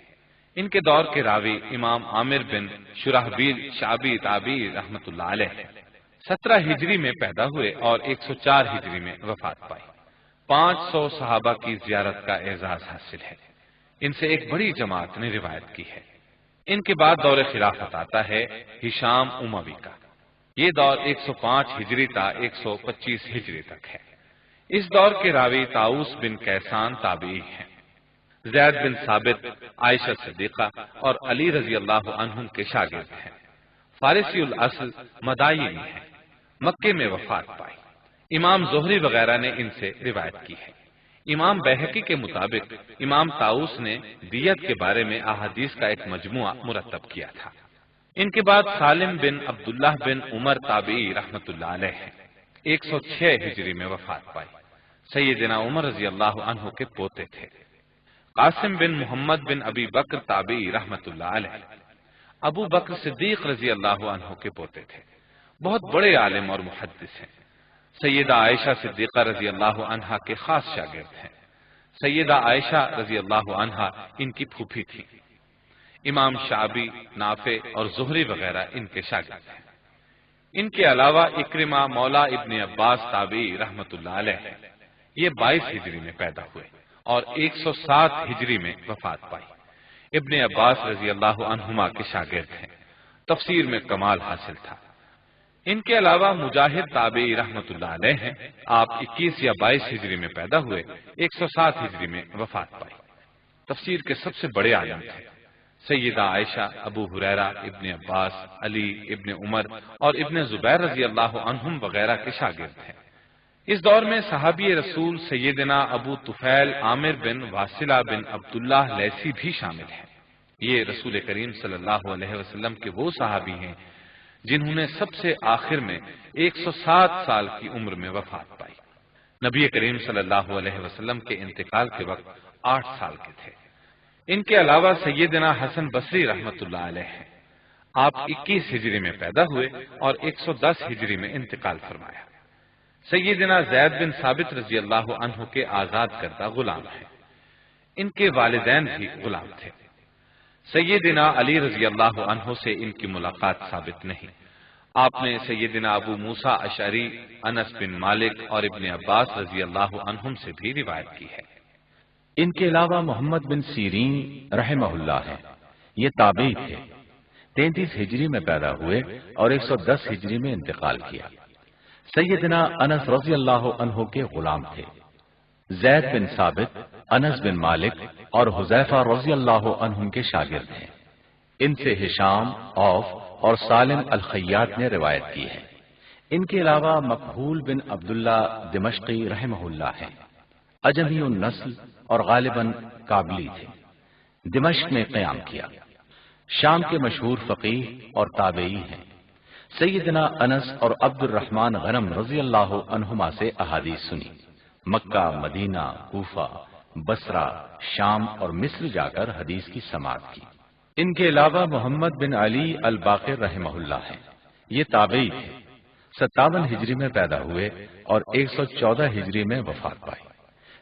S2: ان کے دور کے راوی امام عامر بن شرحبیل شعبی تابعی رحمۃ اللہ علیہ 17 ہجری میں پیدا ہوئے اور 104 ہجری میں وفات پائی۔ 500 صحابہ کی زیارت کا اعزاز حاصل ہے۔ ان سے ایک بڑی جماعت نے روایت کی ہے۔ ان کے بعد دور خلافت آتا ہے ہشام اموی کا۔ یہ دور 105 ہجری تا 125 ہجری تک ہے۔ اس دور کے راوی طاؤس بن کیسان تابعی ہیں۔ زید بن ثابت، عائشہ صدیقہ اور علی رضی اللہ عنہم کے شاگرد ہیں۔ فارسی الاصل مدائنی ہیں۔ مکے میں وفات پائی۔ امام زہری وغیرہ نے ان سے روایت کی ہے۔ امام بیہقی کے مطابق امام طاؤس نے دیت کے بارے میں احادیث کا ایک مجموعہ مرتب کیا تھا۔ ان کے بعد سالم بن عبداللہ بن عمر تابعی رحمۃ اللہ علیہ ہیں۔ 106 ہجری میں وفات پائی۔ سیدنا عمر رضی اللہ عنہ کے پوتے تھے۔ قاسم بن محمد بن ابی بکر تابعی رحمۃ اللہ علیہ ابو بکر صدیق رضی اللہ عنہ کے پوتے تھے۔ بہت بڑے عالم اور محدث ہیں۔ سیدہ عائشہ صدیقہ رضی اللہ عنہا کے خاص شاگرد ہیں۔ سیدہ عائشہ رضی اللہ عنہا ان کی پھوپھی تھی۔ امام شعبی، نافع اور زہری وغیرہ ان کے شاگرد ہیں۔ ان کے علاوہ اکرمہ مولا ابن عباس تابعی رحمۃ اللہ علیہ یہ 22 ہجری میں پیدا ہوئے اور 107 ہجری میں وفات پائی۔ ابن عباس رضی اللہ عنہما کے شاگرد ہیں۔ تفسیر میں کمال حاصل تھا۔ ان کے علاوہ مجاہد تابعی رحمۃ اللہ علیہ ہیں۔ آپ 21 یا 22 ہجری میں پیدا ہوئے، 107 ہجری میں وفات پائی۔ تفسیر کے سب سے بڑے عالم تھے۔ سیدہ عائشہ، ابو ہریرہ، ابن عباس، علی، ابن عمر اور ابن زبیر رضی اللہ عنہم وغیرہ کے شاگرد ہیں۔ اس دور میں صحابی رسول سیدنا ابو طفیل عامر بن واصلہ بن عبداللہ لیثی بھی شامل ہیں۔ یہ رسول کریم صلی اللہ علیہ وسلم کے وہ صحابی ہیں جنہوں نے سب سے آخر میں 107 سال کی عمر میں وفات پائی۔ نبی کریم صلی اللہ علیہ وسلم کے انتقال کے وقت 8 سال کے تھے۔ ان کے علاوہ سیدنا حسن بصری رحمۃ اللہ علیہ ہیں۔ آپ 21 ہجری میں پیدا ہوئے اور 110 ہجری میں انتقال فرمایا۔ سیدنا زید بن ثابت رضی اللہ عنہ کے آزاد کردہ غلام ہیں۔ ان کے والدین بھی غلام تھے۔ سیدنا علی رضی اللہ عنہ سے ان کی ملاقات ثابت نہیں۔ آپ نے سیدنا ابو موسیٰ اشعری، انس بن مالک اور ابن عباس رضی اللہ عنہم سے بھی روایت کی ہے۔
S1: ان کے علاوہ محمد بن سیرین رحمہ اللہ ہیں۔ یہ تابعی تھے۔ 33 ہجری میں پیدا ہوئے اور 110 ہجری میں انتقال کیا۔ سیدنا انس رضی اللہ عنہ کے غلام تھے۔ زید بن ثابت، انس بن مالک اور حذیفہ رضی اللہ عنہم کے شاگرد ہیں۔ ان سے ہشام، عوف اور سالم الخیاط نے روایت کی ہے۔ ان کے علاوہ مقبول بن عبداللہ دمشقی رحمہ اللہ ہیں۔ اجمی النسل اور غالباً کابلی تھے۔ دمشق میں قیام کیا۔ شام کے مشہور فقیہ اور تابعی ہیں۔ سیدنا انس اور عبد الرحمن غنم رضی اللہ عنہما سے احادیث سنی۔ مکہ، مدینہ، کوفہ، بصرہ، شام اور مصر جا کر حدیث کی سماعت کی۔ ان کے علاوہ محمد بن علی الباقر رحمہ اللہ ہیں۔ یہ تابعی تھے۔ 57 ہجری میں پیدا ہوئے اور 114 ہجری میں وفات پائی۔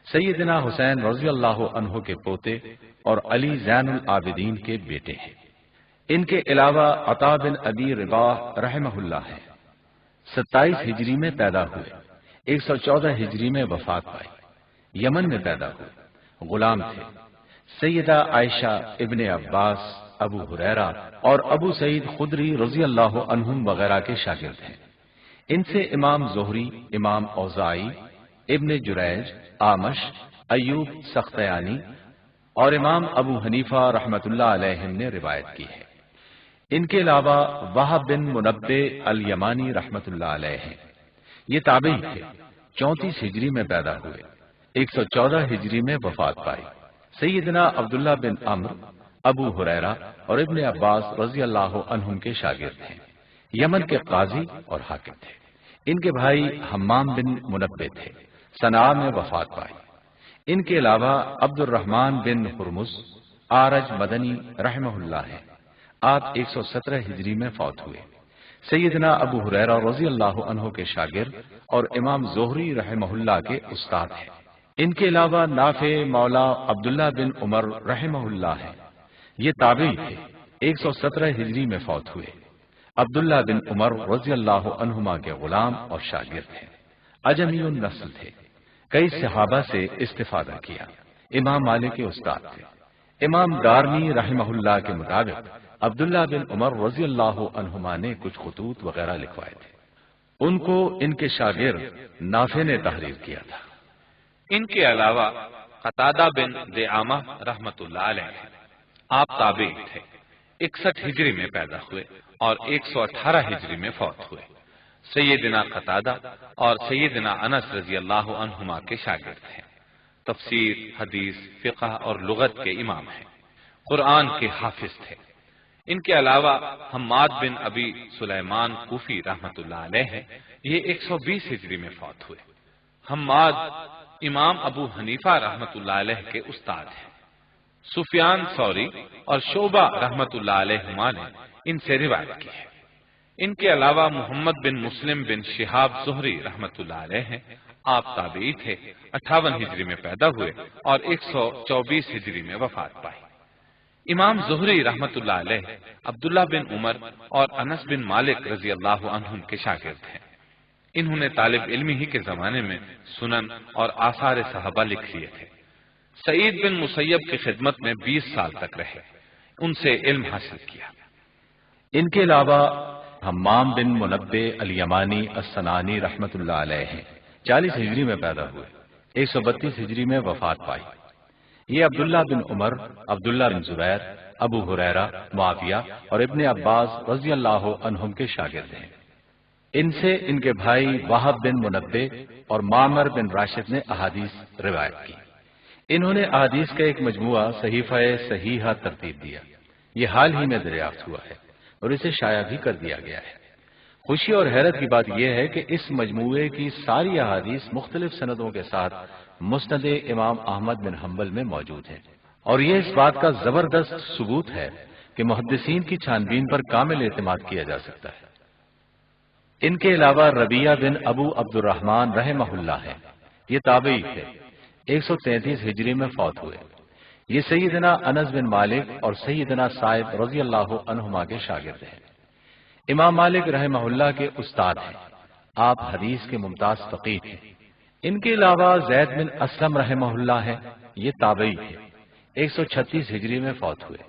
S1: سیدنا حسین رضی اللہ عنہ کے پوتے اور علی زین العابدین کے بیٹے ہیں۔ ان کے علاوہ عطا بن ابی رباح رحمہ اللہ ہیں۔ 27 ہجری میں پیدا ہوئے، 114 ہجری میں وفات پائی۔ یمن میں پیدا ہوئے، غلام تھے۔ سیدہ عائشہ، ابن عباس، ابو ہریرہ اور ابو سعید خدری رضی اللہ عنہم وغیرہ کے شاگرد ہیں۔ ان سے امام زہری، امام اوزاعی، ابن جریج، آمش، ایوب سختیانی اور امام ابو حنیفہ رحمۃ اللہ علیہم نے روایت کی ہے۔ ان کے علاوہ وہب بن منبع الیمانی رحمۃ اللہ علیہ ہیں۔ یہ تابعی تھے۔ 34 ہجری میں پیدا ہوئے، 114 ہجری میں وفات پائی۔ سیدنا عبداللہ بن عمرو، ابو ہریرہ اور ابن عباس رضی اللہ عنہم کے شاگرد ہیں۔ یمن کے قاضی اور حاکم تھے۔ ان کے بھائی حمام بن منبع تھے۔ صنعاء میں وفات پائی۔ ان کے علاوہ عبد الرحمن بن ہرمز آرج مدنی رحمہ اللہ ہے۔ آپ 117 ہجری میں فوت ہوئے۔ سیدنا ابو ہریرہ رضی اللہ عنہ کے شاگرد اور امام زہری رحمہ اللہ کے استاد ہیں۔ ان کے علاوہ نافع مولا عبداللہ بن عمر رحمہ اللہ ہیں۔ یہ تابعی تھے، 117 ہجری میں فوت ہوئے۔ عبداللہ بن عمر رضی اللہ عنہما کے غلام اور شاگرد تھے، اجمی النسل تھے، کئی صحابہ سے استفادہ کیا، امام مالک کے استاد تھے۔ امام دارمی رحمہ اللہ کے مطابق عبداللہ بن عمر رضی اللہ عنہما نے کچھ خطوط وغیرہ لکھوائے تھے، ان کو ان کے شاگرد نافع نے تحریر کیا تھا۔
S2: ان کے علاوہ قتادہ بن دعامہ رحمت اللہ علیہ، آپ تابعی تھے، 61 ہجری میں پیدا ہوئے اور 118 ہجری میں فوت ہوئے۔ سیدنا قتادہ اور سیدنا انس رضی اللہ عنہما کے شاگرد ہیں، تفسیر، حدیث، فقہ اور لغت کے امام ہیں، قرآن کے حافظ تھے۔ ان کے علاوہ حماد بن ابی سلیمان کوفی رحمت اللہ علیہ ہیں، یہ 120 ہجری میں فوت ہوئے۔ حماد امام ابو حنیفہ رحمت اللہ علیہ کے استاد ہیں۔ سفیان ثوری اور شعبہ رحمت اللہ علیہما نے ان سے روایت کی ہے۔ ان کے علاوہ محمد بن مسلم بن شہاب زہری رحمت اللہ علیہ ہیں، آپ تابعی تھے، 58 ہجری میں پیدا ہوئے اور 124 ہجری میں وفات پائی۔ امام زہری رحمت اللہ علیہ عبداللہ بن عمر اور انس بن مالک رضی اللہ عنہم کے شاگرد ہیں۔ انہوں نے طالب علمی ہی کے زمانے میں سنن اور آثار صحابہ لکھ لیے تھے۔ سعید بن مسیب کی خدمت میں 20 سال تک رہے، ان سے علم حاصل کیا۔
S1: ان کے علاوہ حمام بن منبع الیمانی السنانی رحمت اللہ علیہ ہیں، 40 ہجری میں پیدا ہوئے، 132 ہجری میں وفات پائی۔ یہ عبداللہ بن عمر، عبداللہ بن زبیر، ابو ہریرہ، معاویہ اور ابن عباس رضی اللہ عنہم کے شاگرد ہیں۔ ان سے ان کے بھائی وہب بن منبع اور معمر بن راشد نے احادیث روایت کی۔ انہوں نے احادیث کا ایک مجموعہ صحیفہ صحیحہ ترتیب دیا، یہ حال ہی میں دریافت ہوا ہے اور اسے شائع بھی کر دیا گیا ہے۔ خوشی اور حیرت کی بات یہ ہے کہ اس مجموعے کی ساری احادیث مختلف سندوں کے ساتھ مسند امام احمد بن حنبل میں موجود ہیں، اور یہ اس بات کا زبردست ثبوت ہے کہ محدثین کی چھان بین پر کامل اعتماد کیا جا سکتا ہے۔ ان کے علاوہ ربیعہ بن ابو عبد الرحمن رحمہ اللہ ہے، یہ تابعی تھے، 133 ہجری میں فوت ہوئے۔ یہ سیدنا انس بن مالک اور سیدنا سعید رضی اللہ عنہما کے شاگرد ہیں۔ امام مالک رحمہ اللہ کے استاد ہیں، آپ حدیث کے ممتاز فقیہ ہیں۔ ان کے علاوہ زید بن اسلم رحمہ اللہ ہیں، یہ تابعی تھے، 136 ہجری میں فوت ہوئے۔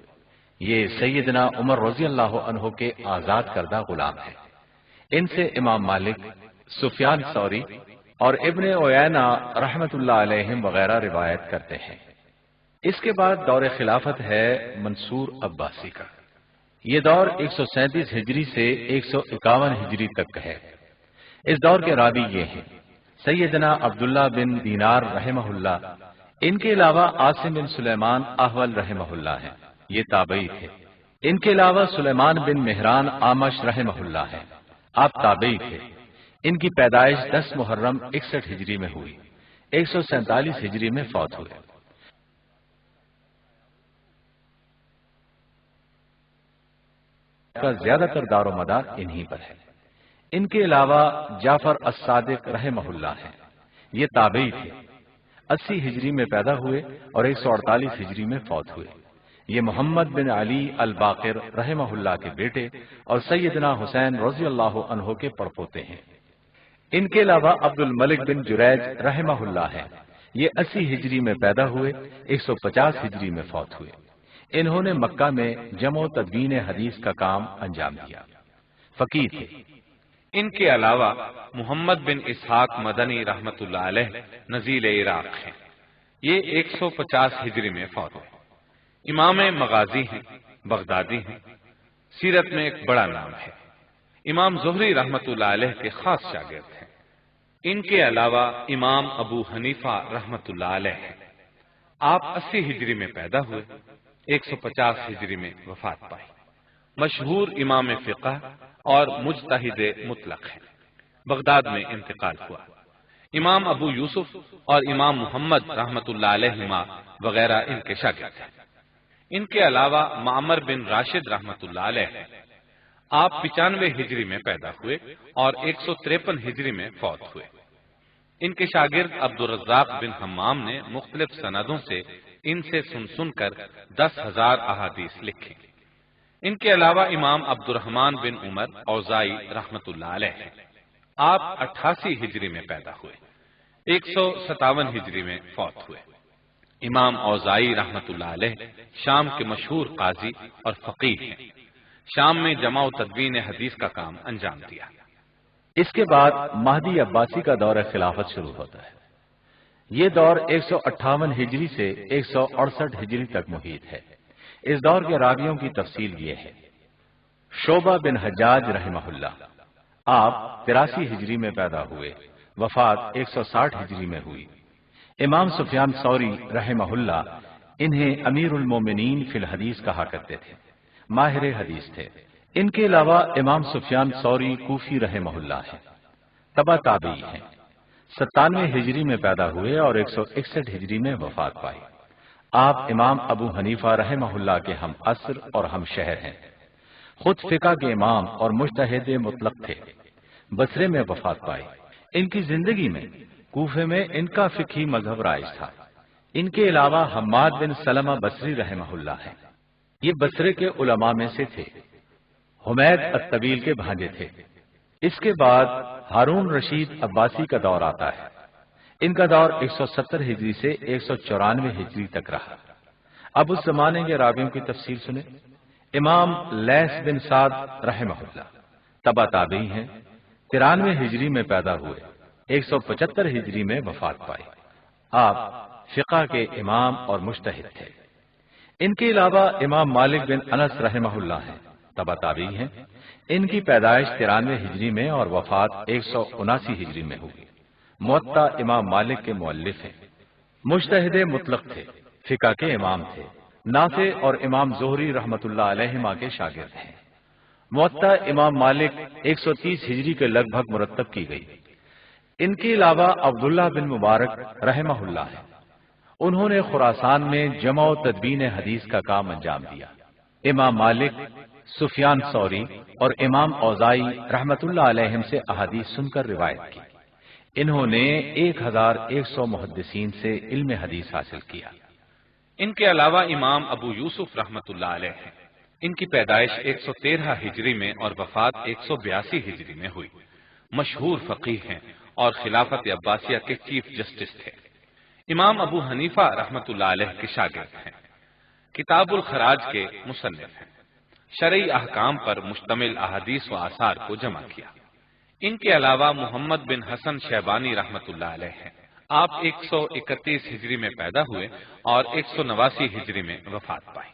S1: یہ سیدنا عمر رضی اللہ عنہ کے آزاد کردہ غلام ہیں۔ ان سے امام مالک، سفیان ثوری اور ابن عیینہ رحمت اللہ علیہم وغیرہ روایت کرتے ہیں۔ اس کے بعد دور خلافت ہے منصور عباسی کا۔ یہ دور 137 ہجری سے 151 ہجری تک ہے۔ اس دور کے راوی یہ ہیں: سیدنا عبداللہ بن دینار رحمہ اللہ، ان کے علاوہ عاصم بن سلیمان احول رحمہ اللہ ہیں، یہ تابعی تھے۔ ان کے علاوہ سلیمان بن مہران آمش رحمہ اللہ ہیں، آپ تابعی تھے۔ ان کی پیدائش 10 محرم 61 ہجری میں ہوئی، 147 ہجری میں فوت ہوئے۔ کا زیادہ تر دار و مدار انہی پر ہے۔ ان کے علاوہ جعفر الصادق رحمہ اللہ ہیں، یہ تابعی تھے، 80 ہجری میں پیدا ہوئے اور 148 ہجری میں فوت ہوئے۔ یہ محمد بن علی الباقر رحمہ اللہ کے بیٹے اور سیدنا حسین رضی اللہ عنہ کے پڑپوتے ہیں۔ ان کے علاوہ عبد الملک بن جریج رحمہ اللہ ہیں، یہ 80 ہجری میں پیدا ہوئے، 150 ہجری میں فوت ہوئے۔ انہوں نے مکہ میں جمع و تدوین حدیث کا کام انجام دیا، فقیہ تھے۔
S2: ان کے علاوہ محمد بن اسحاق مدنی رحمت اللہ علیہ نزیل عراق ہیں، یہ 150 ہجری میں فوت ہوئے۔ امام مغازی ہیں، بغدادی ہیں، سیرت میں ایک بڑا نام ہے، امام زہری رحمت اللہ علیہ کے خاص شاگرد ہیں۔ ان کے علاوہ امام ابو حنیفہ رحمت اللہ علیہ ہیں، آپ 80 ہجری میں پیدا ہوئے، 150 ہجری میں وفات پائی۔ مشہور امام فقہ اور مجتہد مطلق ہیں، بغداد میں انتقال ہوا۔ امام ابو یوسف اور امام محمد رحمت اللہ علیہما وغیرہ ان کے شاگرد ہیں۔ ان کے علاوہ معمر بن راشد رحمت اللہ علیہ ہیں، آپ 95 ہجری میں پیدا ہوئے اور 153 ہجری میں فوت ہوئے۔ ان کے شاگرد عبد الرزاق بن حمام نے مختلف سندوں سے ان سے سن کر 10,000 احادیث لکھیں۔ ان کے علاوہ امام عبد الرحمن بن عمر اوزائی رحمت اللہ علیہ ہیں۔ آپ 88 ہجری میں پیدا ہوئے، 157 ہجری میں فوت ہوئے۔ امام اوزائی رحمت اللہ علیہ شام کے مشہور قاضی اور فقیہ ہیں۔ شام میں جمع و تدوین حدیث کا کام انجام دیا۔
S1: اس کے بعد مہدی عباسی کا دور خلافت شروع ہوتا ہے۔ یہ دور 158 ہجری سے 168 ہجری تک محیط ہے۔ اس دور کے راویوں کی تفصیل یہ ہے: شعبہ بن حجاج رحمہ اللہ، آپ 83 ہجری میں پیدا ہوئے، وفات 160 ہجری میں ہوئی۔ امام سفیان ثوری رحمہ اللہ، انہیں امیر المومنین فی الحدیث کہا کرتے تھے، ماہر حدیث تھے۔ ان کے علاوہ امام سفیان ثوری کوفی رحمہ اللہ ہیں، تبع تابعی ہیں۔ 97 ہجری میں پیدا ہوئے اور 161 ہجری میں وفات پائی۔ آپ امام ابو حنیفہ رحمہ اللہ کے ہم عصر اور ہم شہر ہیں۔ خود فقہ کے امام اور مجتہد مطلق تھے، بصرے میں وفات پائی۔ ان کی زندگی میں کوفے میں ان کا فقہی مذہب رائج تھا۔ ان کے علاوہ حماد بن سلمہ بصری رحمہ اللہ ہیں، یہ بصرے کے علماء میں سے تھے، حمید الطویل کے بھانجے تھے۔ اس کے بعد ہارون رشید عباسی کا دور آتا ہے۔ ان کا دور 170 ہجری سے 194 ہجری تک رہا۔ اب اس زمانے کے راویوں کی تفصیل سنیں۔ امام لیث بن سعد رحمہ اللہ، تبع تابعی ہیں، 93 ہجری میں پیدا ہوئے، 175 ہجری میں وفات پائی۔ آپ فقہ کے امام اور مجتہد تھے۔ ان کے علاوہ امام مالک بن انس رحمہ اللہ ہیں، تبع تابعی ہیں۔ ان کی پیدائش 93 ہجری میں اور وفات 179 ہجری میں ہوئی۔ موطا امام مالک کے مؤلف ہیں، مجتہد مطلق تھے، فقہ کے امام تھے۔ نافع اور امام زہری رحمت اللہ علیہما کے شاگرد ہیں۔ موطا امام مالک 130 ہجری کے لگ بھگ مرتب کی گئی۔ ان کے علاوہ عبداللہ بن مبارک رحمہ اللہ ہیں، انہوں نے خراسان میں جمع و تدوین حدیث کا کام انجام دیا۔ امام مالک، سفیان ثوری اور امام اوزائی رحمت اللہ علیہم سے احادیث سن کر روایت کی۔ انہوں نے 1100 محدثین سے علم حدیث حاصل کیا۔
S2: ان کے علاوہ امام ابو یوسف رحمت اللہ علیہ ہیں۔ ان کی پیدائش 113 ہجری میں اور وفات 182 ہجری میں ہوئی۔ مشہور فقیہ ہیں اور خلافت عباسیہ کے چیف جسٹس تھے۔ امام ابو حنیفہ رحمت اللہ علیہ کے شاگرد ہیں۔ کتاب الخراج کے مصنف ہیں۔ شرعی احکام پر مشتمل احادیث و آثار کو جمع کیا۔ ان کے علاوہ محمد بن حسن شیبانی رحمت اللہ علیہ ہیں۔ آپ 131 ہجری میں پیدا ہوئے اور 189 ہجری میں وفات پائی۔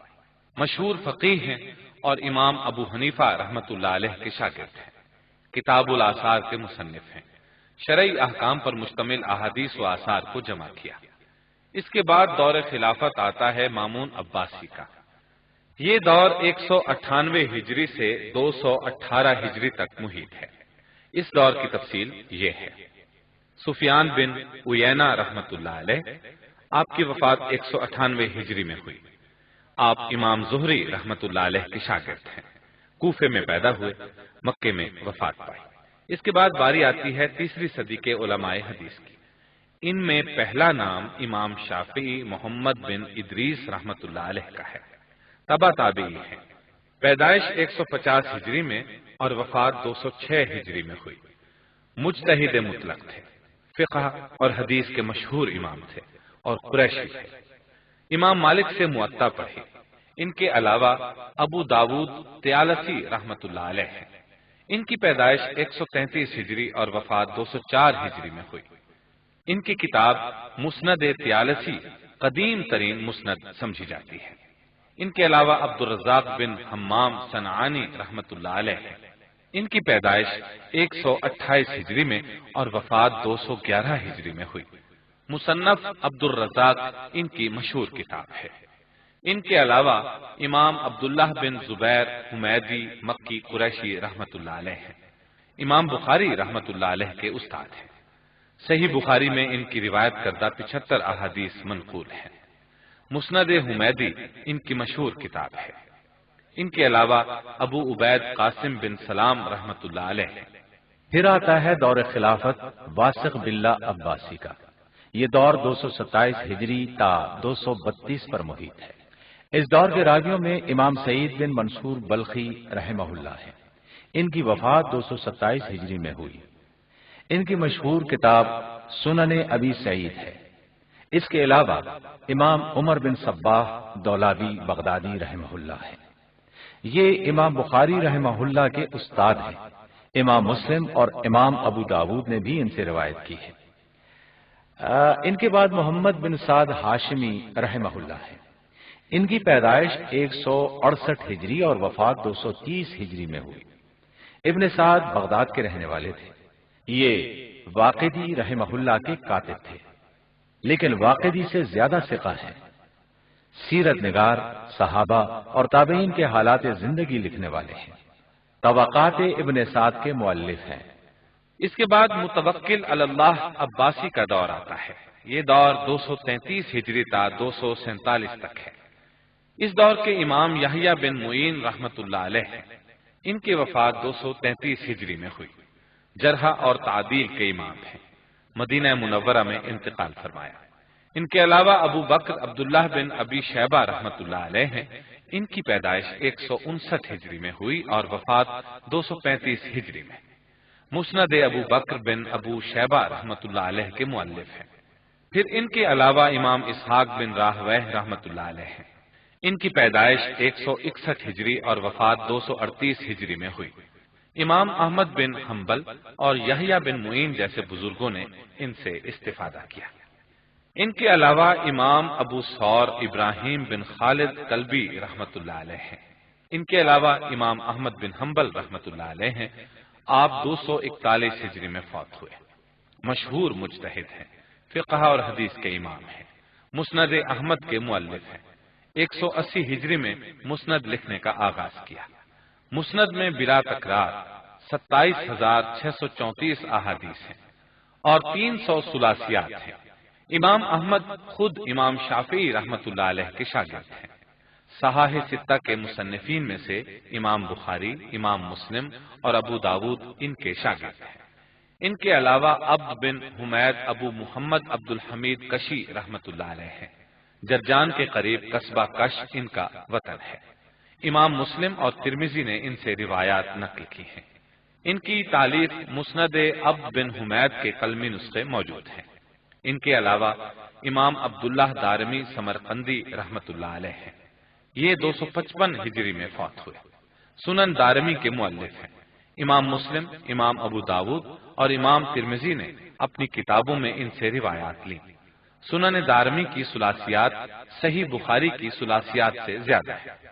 S2: مشہور فقیہ ہیں اور امام ابو حنیفہ رحمت اللہ علیہ کے شاگرد ہیں۔ کتاب الآثار کے مصنف ہیں۔ شرعی احکام پر مشتمل احادیث و آثار کو جمع کیا۔ اس کے بعد دور خلافت آتا ہے مامون عباسی کا۔ یہ دور 198 ہجری سے 218 ہجری تک محیط ہے۔ اس دور کی تفصیل یہ ہے: سفیان بن عیینہ رحمت اللہ علیہ، آپ کی وفات 198 ہجری میں ہوئی۔ آپ امام زہری رحمت اللہ علیہ کے شاگرد ہیں۔ کوفے میں پیدا ہوئے، مکے میں وفات پائی۔ اس کے بعد باری آتی ہے تیسری صدی کے علماء حدیث کی۔ ان میں پہلا نام امام شافعی محمد بن ادریس رحمت اللہ علیہ کا ہے، تبع تابعی ہیں۔ پیدائش 150 ہجری میں اور وفات 206 ہجری میں ہوئی۔ مجتہد مطلق تھے، فقہ اور حدیث کے مشہور امام تھے اور قریشی تھے۔ امام مالک سے موطا پڑھی۔ ان کے علاوہ ابو داود طیالسی رحمت اللہ علیہ ہیں۔ ان کی پیدائش 133 ہجری اور وفات 204 ہجری میں ہوئی۔ ان کی کتاب مسند طیالسی قدیم ترین مسند سمجھی جاتی ہے۔ ان کے علاوہ عبد الرزاق بن حمام صنعانی رحمت اللہ علیہ ہیں۔ ان کی پیدائش 128 ہجری میں اور وفات 211 ہجری میں ہوئی۔ مصنف عبد الرزاق ان کی مشہور کتاب ہے۔ ان کے علاوہ امام عبداللہ بن زبیر حمیدی مکی قریشی رحمت اللہ علیہ ہیں۔ امام بخاری رحمت اللہ علیہ کے استاد ہیں۔ صحیح بخاری میں ان کی روایت کردہ 75 احادیث منقول ہیں۔ مسند حمیدی ان کی مشہور کتاب ہے۔ ان کے علاوہ ابو عبید قاسم بن سلام رحمت اللہ علیہ ہیں۔
S1: پھر آتا ہے دور خلافت واسق باللہ عباسی کا۔ یہ دور 227 ہجری تا 232 پر محیط ہے۔ اس دور کے راویوں میں امام سعید بن منصور بلخی رحمہ اللہ ہے۔ ان کی وفات 227 ہجری میں ہوئی۔ ان کی مشہور کتاب سنن ابی سعید ہے۔ اس کے علاوہ امام عمر بن صباح دولابی بغدادی رحمہ اللہ ہے۔ یہ امام بخاری رحمہ اللہ کے استاد ہیں۔ امام مسلم اور امام ابو داود نے بھی ان سے روایت کی ہے۔ ان کے بعد محمد بن سعد ہاشمی رحمہ اللہ ہے۔ ان کی پیدائش 168 ہجری اور وفات 230 ہجری میں ہوئی۔ ابن سعد بغداد کے رہنے والے تھے۔ یہ واقدی رحمہ اللہ کے کاتب تھے، لیکن واقدی سے زیادہ ثقہ ہیں۔ سیرت نگار، صحابہ اور تابعین کے حالات زندگی لکھنے والے ہیں۔ طبقات ابن سعد کے مؤلف ہیں۔
S2: اس کے بعد متوکل علی اللہ عباسی کا دور آتا ہے۔ یہ دور 233 ہجری تا 247 تک ہے۔ اس دور کے امام یحییٰ بن معین رحمۃ اللہ علیہ ہیں۔ ان کی وفات 233 ہجری میں ہوئی۔ جرح اور تعدیل کے امام ہیں۔ مدینہ منورہ میں انتقال فرمایا۔ ان کے علاوہ ابو بکر عبداللہ بن ابی شیبہ رحمۃ اللہ علیہ ہیں۔ ان کی پیدائش 159 ہجری میں ہوئی اور وفات 235 ہجری میں۔ مسند ابو بکر بن ابو شیبہ رحمۃ اللہ علیہ کے مؤلف ہیں۔ پھر ان کے علاوہ امام اسحاق بن راہویہ رحمۃ اللہ علیہ ہیں۔ ان کی پیدائش 161 ہجری اور وفات 238 ہجری میں ہوئی۔ امام احمد بن حنبل اور یحییٰ بن معین جیسے بزرگوں نے ان سے استفادہ کیا۔ ان کے علاوہ امام ابو ثور ابراہیم بن خالد کلبی رحمۃ اللہ علیہ ہیں۔ ان کے علاوہ امام احمد بن حنبل رحمۃ اللہ علیہ ہیں۔ آپ 241 ہجری میں فوت ہوئے۔ مشہور مجتہد ہیں، فقہ اور حدیث کے امام ہیں۔ مسند احمد کے مؤلف ہیں۔ 180 ہجری میں مسند لکھنے کا آغاز کیا۔ مسند میں بلا تکرار 27,634 احادیث ہیں اور 300 ثلاثیات ہیں۔ امام احمد خود امام شافعی رحمۃ اللہ علیہ کے شاگرد ہیں۔ صحاح ستہ کے مصنفین میں سے امام بخاری، امام مسلم اور ابو داود ان کے شاگرد ہیں۔ ان کے علاوہ عبد بن حمید ابو محمد عبد الحمید کشی رحمۃ اللہ علیہ ہیں۔ جرجان کے قریب قصبہ کش ان کا وطن ہے۔ امام مسلم اور ترمذی نے ان سے روایات نقل کی ہیں۔ ان کی تالیف مسند عبد بن حمید کے قلمی نسخے موجود ہیں۔ ان کے علاوہ امام عبداللہ دارمی سمرقندی رحمۃ اللہ علیہ ہیں۔ یہ 255 ہجری میں فوت ہوئے۔ سنن دارمی کے مؤلف ہیں۔ امام مسلم، امام ابو داود اور امام ترمذی نے اپنی کتابوں میں ان سے روایات لی۔ سنن دارمی کی ثلاثیات صحیح بخاری کی ثلاثیات سے زیادہ ہے۔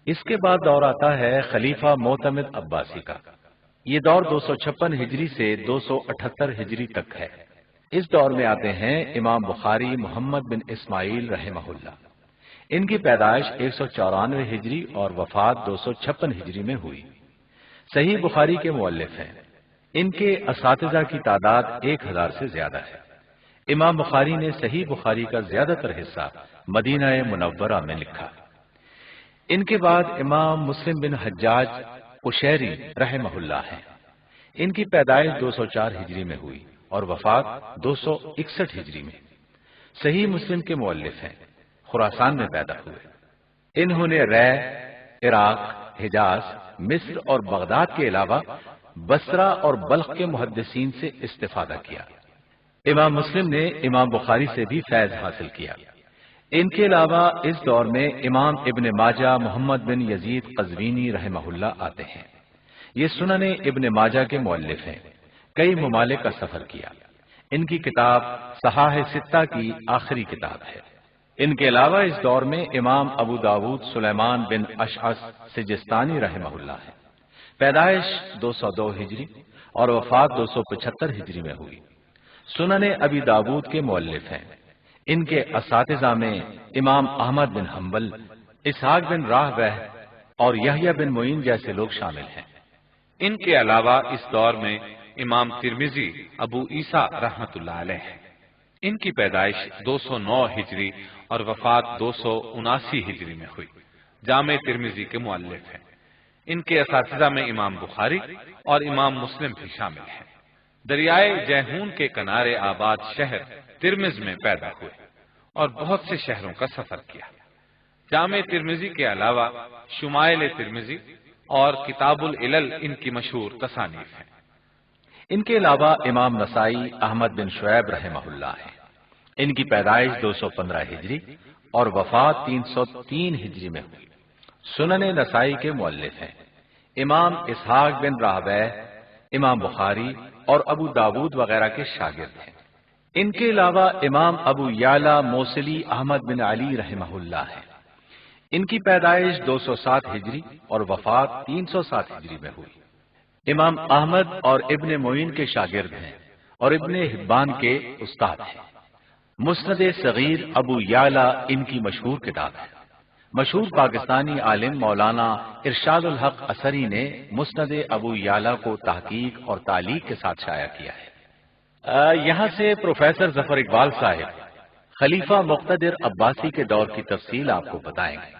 S1: اس کے بعد دور آتا ہے خلیفہ معتمد عباسی کا۔ یہ دور 256 ہجری سے 278 ہجری تک ہے۔ اس دور میں آتے ہیں امام بخاری محمد بن اسماعیل رحمہ اللہ۔ ان کی پیدائش 194 ہجری اور وفات 256 ہجری میں ہوئی۔ صحیح بخاری کے مؤلف ہیں۔ ان کے اساتذہ کی تعداد 1000 سے زیادہ ہے۔ امام بخاری نے صحیح بخاری کا زیادہ تر حصہ مدینہ منورہ میں لکھا۔ ان کے بعد امام مسلم بن حجاج قشیری رحمہ اللہ ہیں۔ ان کی پیدائش 204 ہجری میں ہوئی اور وفات 261 ہجری میں۔ صحیح مسلم کے مؤلف ہیں۔ خراسان میں پیدا ہوئے۔ انہوں نے رے، عراق، حجاز، مصر اور بغداد کے علاوہ بصرہ اور بلخ کے محدثین سے استفادہ کیا۔ امام مسلم نے امام بخاری سے بھی فیض حاصل کیا۔ ان کے علاوہ اس دور میں امام ابن ماجہ محمد بن یزید قزوینی رحمہ اللہ آتے ہیں۔ یہ سنن ابن ماجہ کے مؤلف ہیں۔ کئی ممالک کا سفر کیا۔ ان کی کتاب صحاح ستہ کی آخری کتاب ہے۔ ان کے علاوہ اس دور میں امام ابو داود سلیمان بن اشعث سجستانی رحمہ اللہ ہے۔ پیدائش 202 ہجری اور وفات 275 ہجری میں ہوئی۔ سنن ابی داود کے مؤلف ہیں۔ ان کے اساتذہ میں امام احمد بن حنبل، اسحاق بن راہویہ اور یحییٰ بن معین جیسے لوگ شامل ہیں۔
S2: ان کے علاوہ اس دور میں امام ترمذی ابو عیسیٰ رحمۃ اللہ علیہ ہیں۔ ان کی پیدائش 209 ہجری اور وفات 279 ہجری میں ہوئی۔ جامع ترمذی کے مؤلف ہیں۔ ان کے اساتذہ میں امام بخاری اور امام مسلم بھی شامل ہیں۔ دریائے جیہون کے کنارے آباد شہر ترمذ میں پیدا ہوئے اور بہت سے شہروں کا سفر کیا۔ جامع ترمذی کے علاوہ شمائل ترمذی اور کتاب العلل ان کی مشہور تصانیف ہیں۔
S1: ان کے علاوہ امام نسائی احمد بن شعیب رحمہ اللہ ہے۔ ان کی پیدائش 215 ہجری اور وفات 303 ہجری میں ہوئی۔ سنن نسائی کے مؤلف ہیں۔ امام اسحاق بن راہویہ، امام بخاری اور ابو داود وغیرہ کے شاگرد ہیں۔ ان کے علاوہ امام ابو یعلا موصلی احمد بن علی رحمہ اللہ ہے۔ ان کی پیدائش 207 ہجری اور وفات 307 ہجری میں ہوئی۔ امام احمد اور ابن معین کے شاگرد ہیں اور ابن حبان کے استاد ہیں۔ مسند صغیر ابو یعلا ان کی مشہور کتاب ہے۔ مشہور پاکستانی عالم مولانا ارشاد الحق اثری نے مسند ابو یعلا کو تحقیق اور تعلیق کے ساتھ شائع کیا ہے۔ یہاں سے پروفیسر ظفر اقبال صاحب خلیفہ مقتدر عباسی کے دور کی تفصیل آپ کو بتائیں گے۔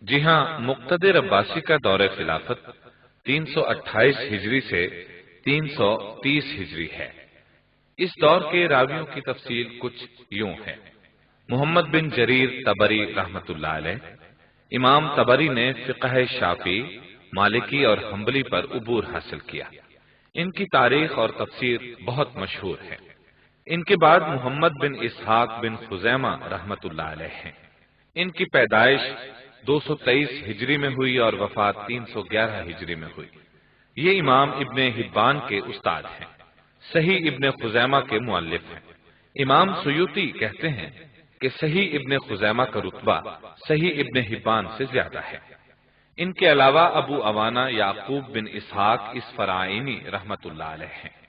S2: جی ہاں، مقتدر عباسی کا دور خلافت 328 ہجری سے 330 ہجری ہے۔ اس دور کے راویوں کی تفصیل کچھ یوں ہے۔ محمد بن جریر طبری رحمۃ اللہ علیہ، امام طبری نے فقہ شافعی، مالکی اور حنبلی پر عبور حاصل کیا۔ ان کی تاریخ اور تفسیر بہت مشہور ہے۔ ان کے بعد محمد بن اسحاق بن خزیمہ رحمۃ اللہ علیہ ہیں۔ ان کی پیدائش 223 ہجری میں ہوئی اور وفات 311 ہجری میں ہوئی۔ یہ امام ابن حبان کے استاد ہیں، صحیح ابن خزیمہ کے مؤلف ہیں۔ امام سیوطی کہتے ہیں کہ صحیح ابن خزیمہ کا رتبہ صحیح ابن حبان سے زیادہ ہے۔ ان کے علاوہ ابو عوانہ یعقوب بن اسحاق اسفرائینی رحمۃ اللہ علیہ ہیں۔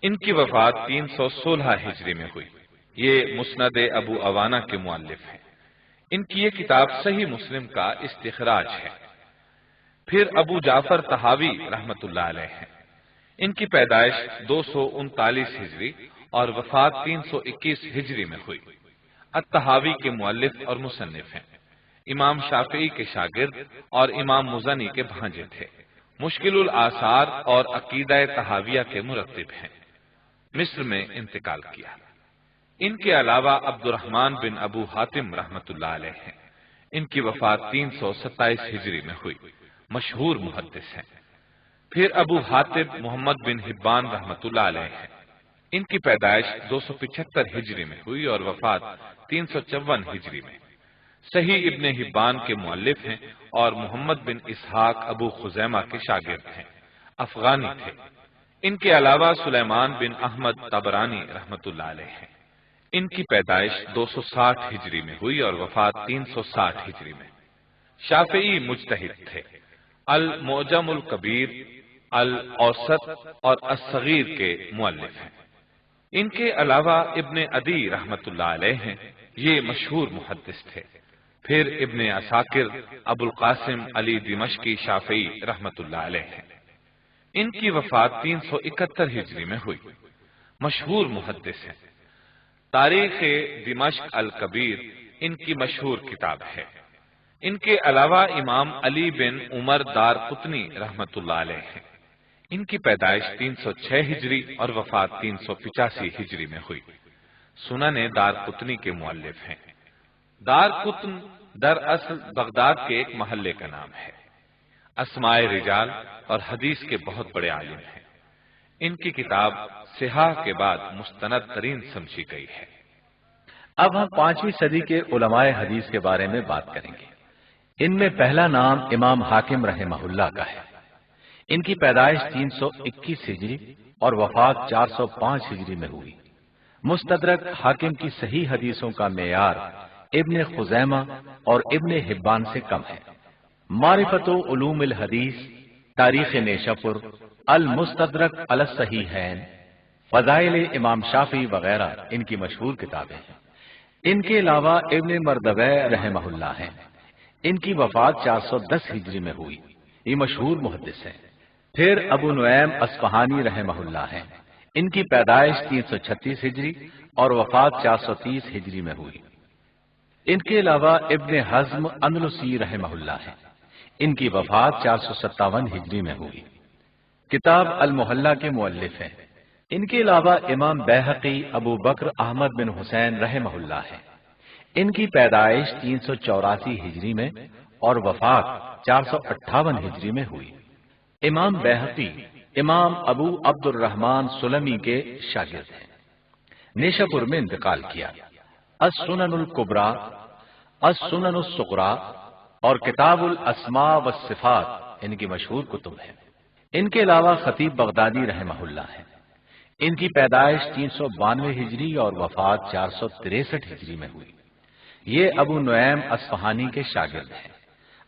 S2: ان کی وفات 316 ہجری میں ہوئی۔ یہ مسند ابو عوانہ کے مؤلف ہیں۔ ان کی یہ کتاب صحیح مسلم کا استخراج ہے۔ پھر ابو جعفر طحاوی رحمۃ اللہ علیہ ہیں۔ ان کی پیدائش 239 ہجری اور وفات 321 ہجری میں ہوئی۔ الطحاوی کے مؤلف اور مصنف ہیں۔ امام شافعی کے شاگرد اور امام مزنی کے بھانجے تھے۔ مشکل الآثار اور عقیدہ طحاویہ کے مرتب ہیں۔ مصر میں انتقال کیا۔ ان کے علاوہ عبد الرحمن بن ابو حاتم رحمۃ اللہ علیہ ہیں۔ ان کی وفات 327 ہجری میں ہوئی، مشہور محدث ہیں۔ پھر ابو حاتم محمد بن حبان رحمۃ اللہ علیہ ہیں۔ ان کی پیدائش 275 ہجری میں ہوئی اور وفات 354 ہجری میں۔ صحیح ابن حبان کے مؤلف ہیں اور محمد بن اسحاق ابو خزیمہ کے شاگرد ہیں، افغانی تھے۔ ان کے علاوہ سلیمان بن احمد طبرانی رحمۃ اللہ علیہ ہیں۔ ان کی پیدائش 260 ہجری میں ہوئی اور وفات 360 ہجری میں۔ شافعی مجتہد تھے۔ المعجم الکبیر، الاوسط اور الصغیر کے مؤلف ہیں۔ ان کے علاوہ ابن عدی رحمۃ اللہ علیہ ہیں، یہ مشہور محدث تھے۔ پھر ابن عساکر ابو القاسم علی دمشقی شافعی رحمۃ اللہ علیہ ہیں۔ ان کی وفات 371 ہجری میں ہوئی، مشہور محدث ہیں۔ تاریخ دمشق الکبیر ان کی مشہور کتاب ہے۔ ان کے علاوہ امام علی بن عمر دار قطنی رحمۃ اللہ علیہ ہیں۔ ان کی پیدائش 306 ہجری اور وفات 385 ہجری میں ہوئی۔ سنن دار قطنی کے مؤلف ہیں۔ دار قطن دراصل بغداد کے ایک محلے کا نام ہے۔ اسماء رجال اور حدیث کے بہت بڑے عالم ہیں۔ ان کی کتاب صحاح کے بعد مستند ترین سمجھی گئی ہے۔
S1: اب ہم 5ویں صدی کے علماء حدیث کے بارے میں بات کریں گے۔ ان میں پہلا نام امام حاکم رحمہ اللہ کا ہے۔ ان کی پیدائش 321 ہجری اور وفات 405 ہجری میں ہوئی۔ مستدرک حاکم کی صحیح حدیثوں کا معیار ابن خزیمہ اور ابن حبان سے کم ہے۔ معرفت و علوم الحدیث، تاریخ نیشاپور، المستدرک علی الصحیحین، فضائل امام شافعی وغیرہ ان کی مشہور کتابیں ہیں۔ ان کے علاوہ ابن مردویہ رحمہ اللہ ہیں۔ ان کی وفات 410 ہجری میں ہوئی، یہ مشہور محدث ہیں۔ پھر ابو نعیم اصفہانی رحمہ اللہ ہیں۔ ان کی پیدائش 336 ہجری اور وفات 430 ہجری میں ہوئی۔ ان کے علاوہ ابن حزم اندلسی رحمہ اللہ ہیں۔ ان کی وفات 457 ہجری میں ہوئی۔ کتاب المحلہ کے مؤلف ہیں۔ ان کے علاوہ امام بیہقی ابو بکر احمد بن حسین رحمہ اللہ ہے۔ ان کی پیدائش 384 ہجری میں اور وفات 458 ہجری میں ہوئی۔ امام بیہقی امام ابو عبد الرحمن سلمی کے شاگرد ہیں۔ نیشاپور میں انتقال کیا۔ السنن الکبریٰ، السنن الصغریٰ اور کتاب الاسماء والصفات ان کی مشہور کتب ہیں۔ ان کے علاوہ خطیب بغدادی رحمہ اللہ ہیں۔ ان کی پیدائش 392 ہجری اور وفات 463 ہجری میں ہوئی۔ یہ ابو نعیم اصفہانی کے شاگرد ہیں۔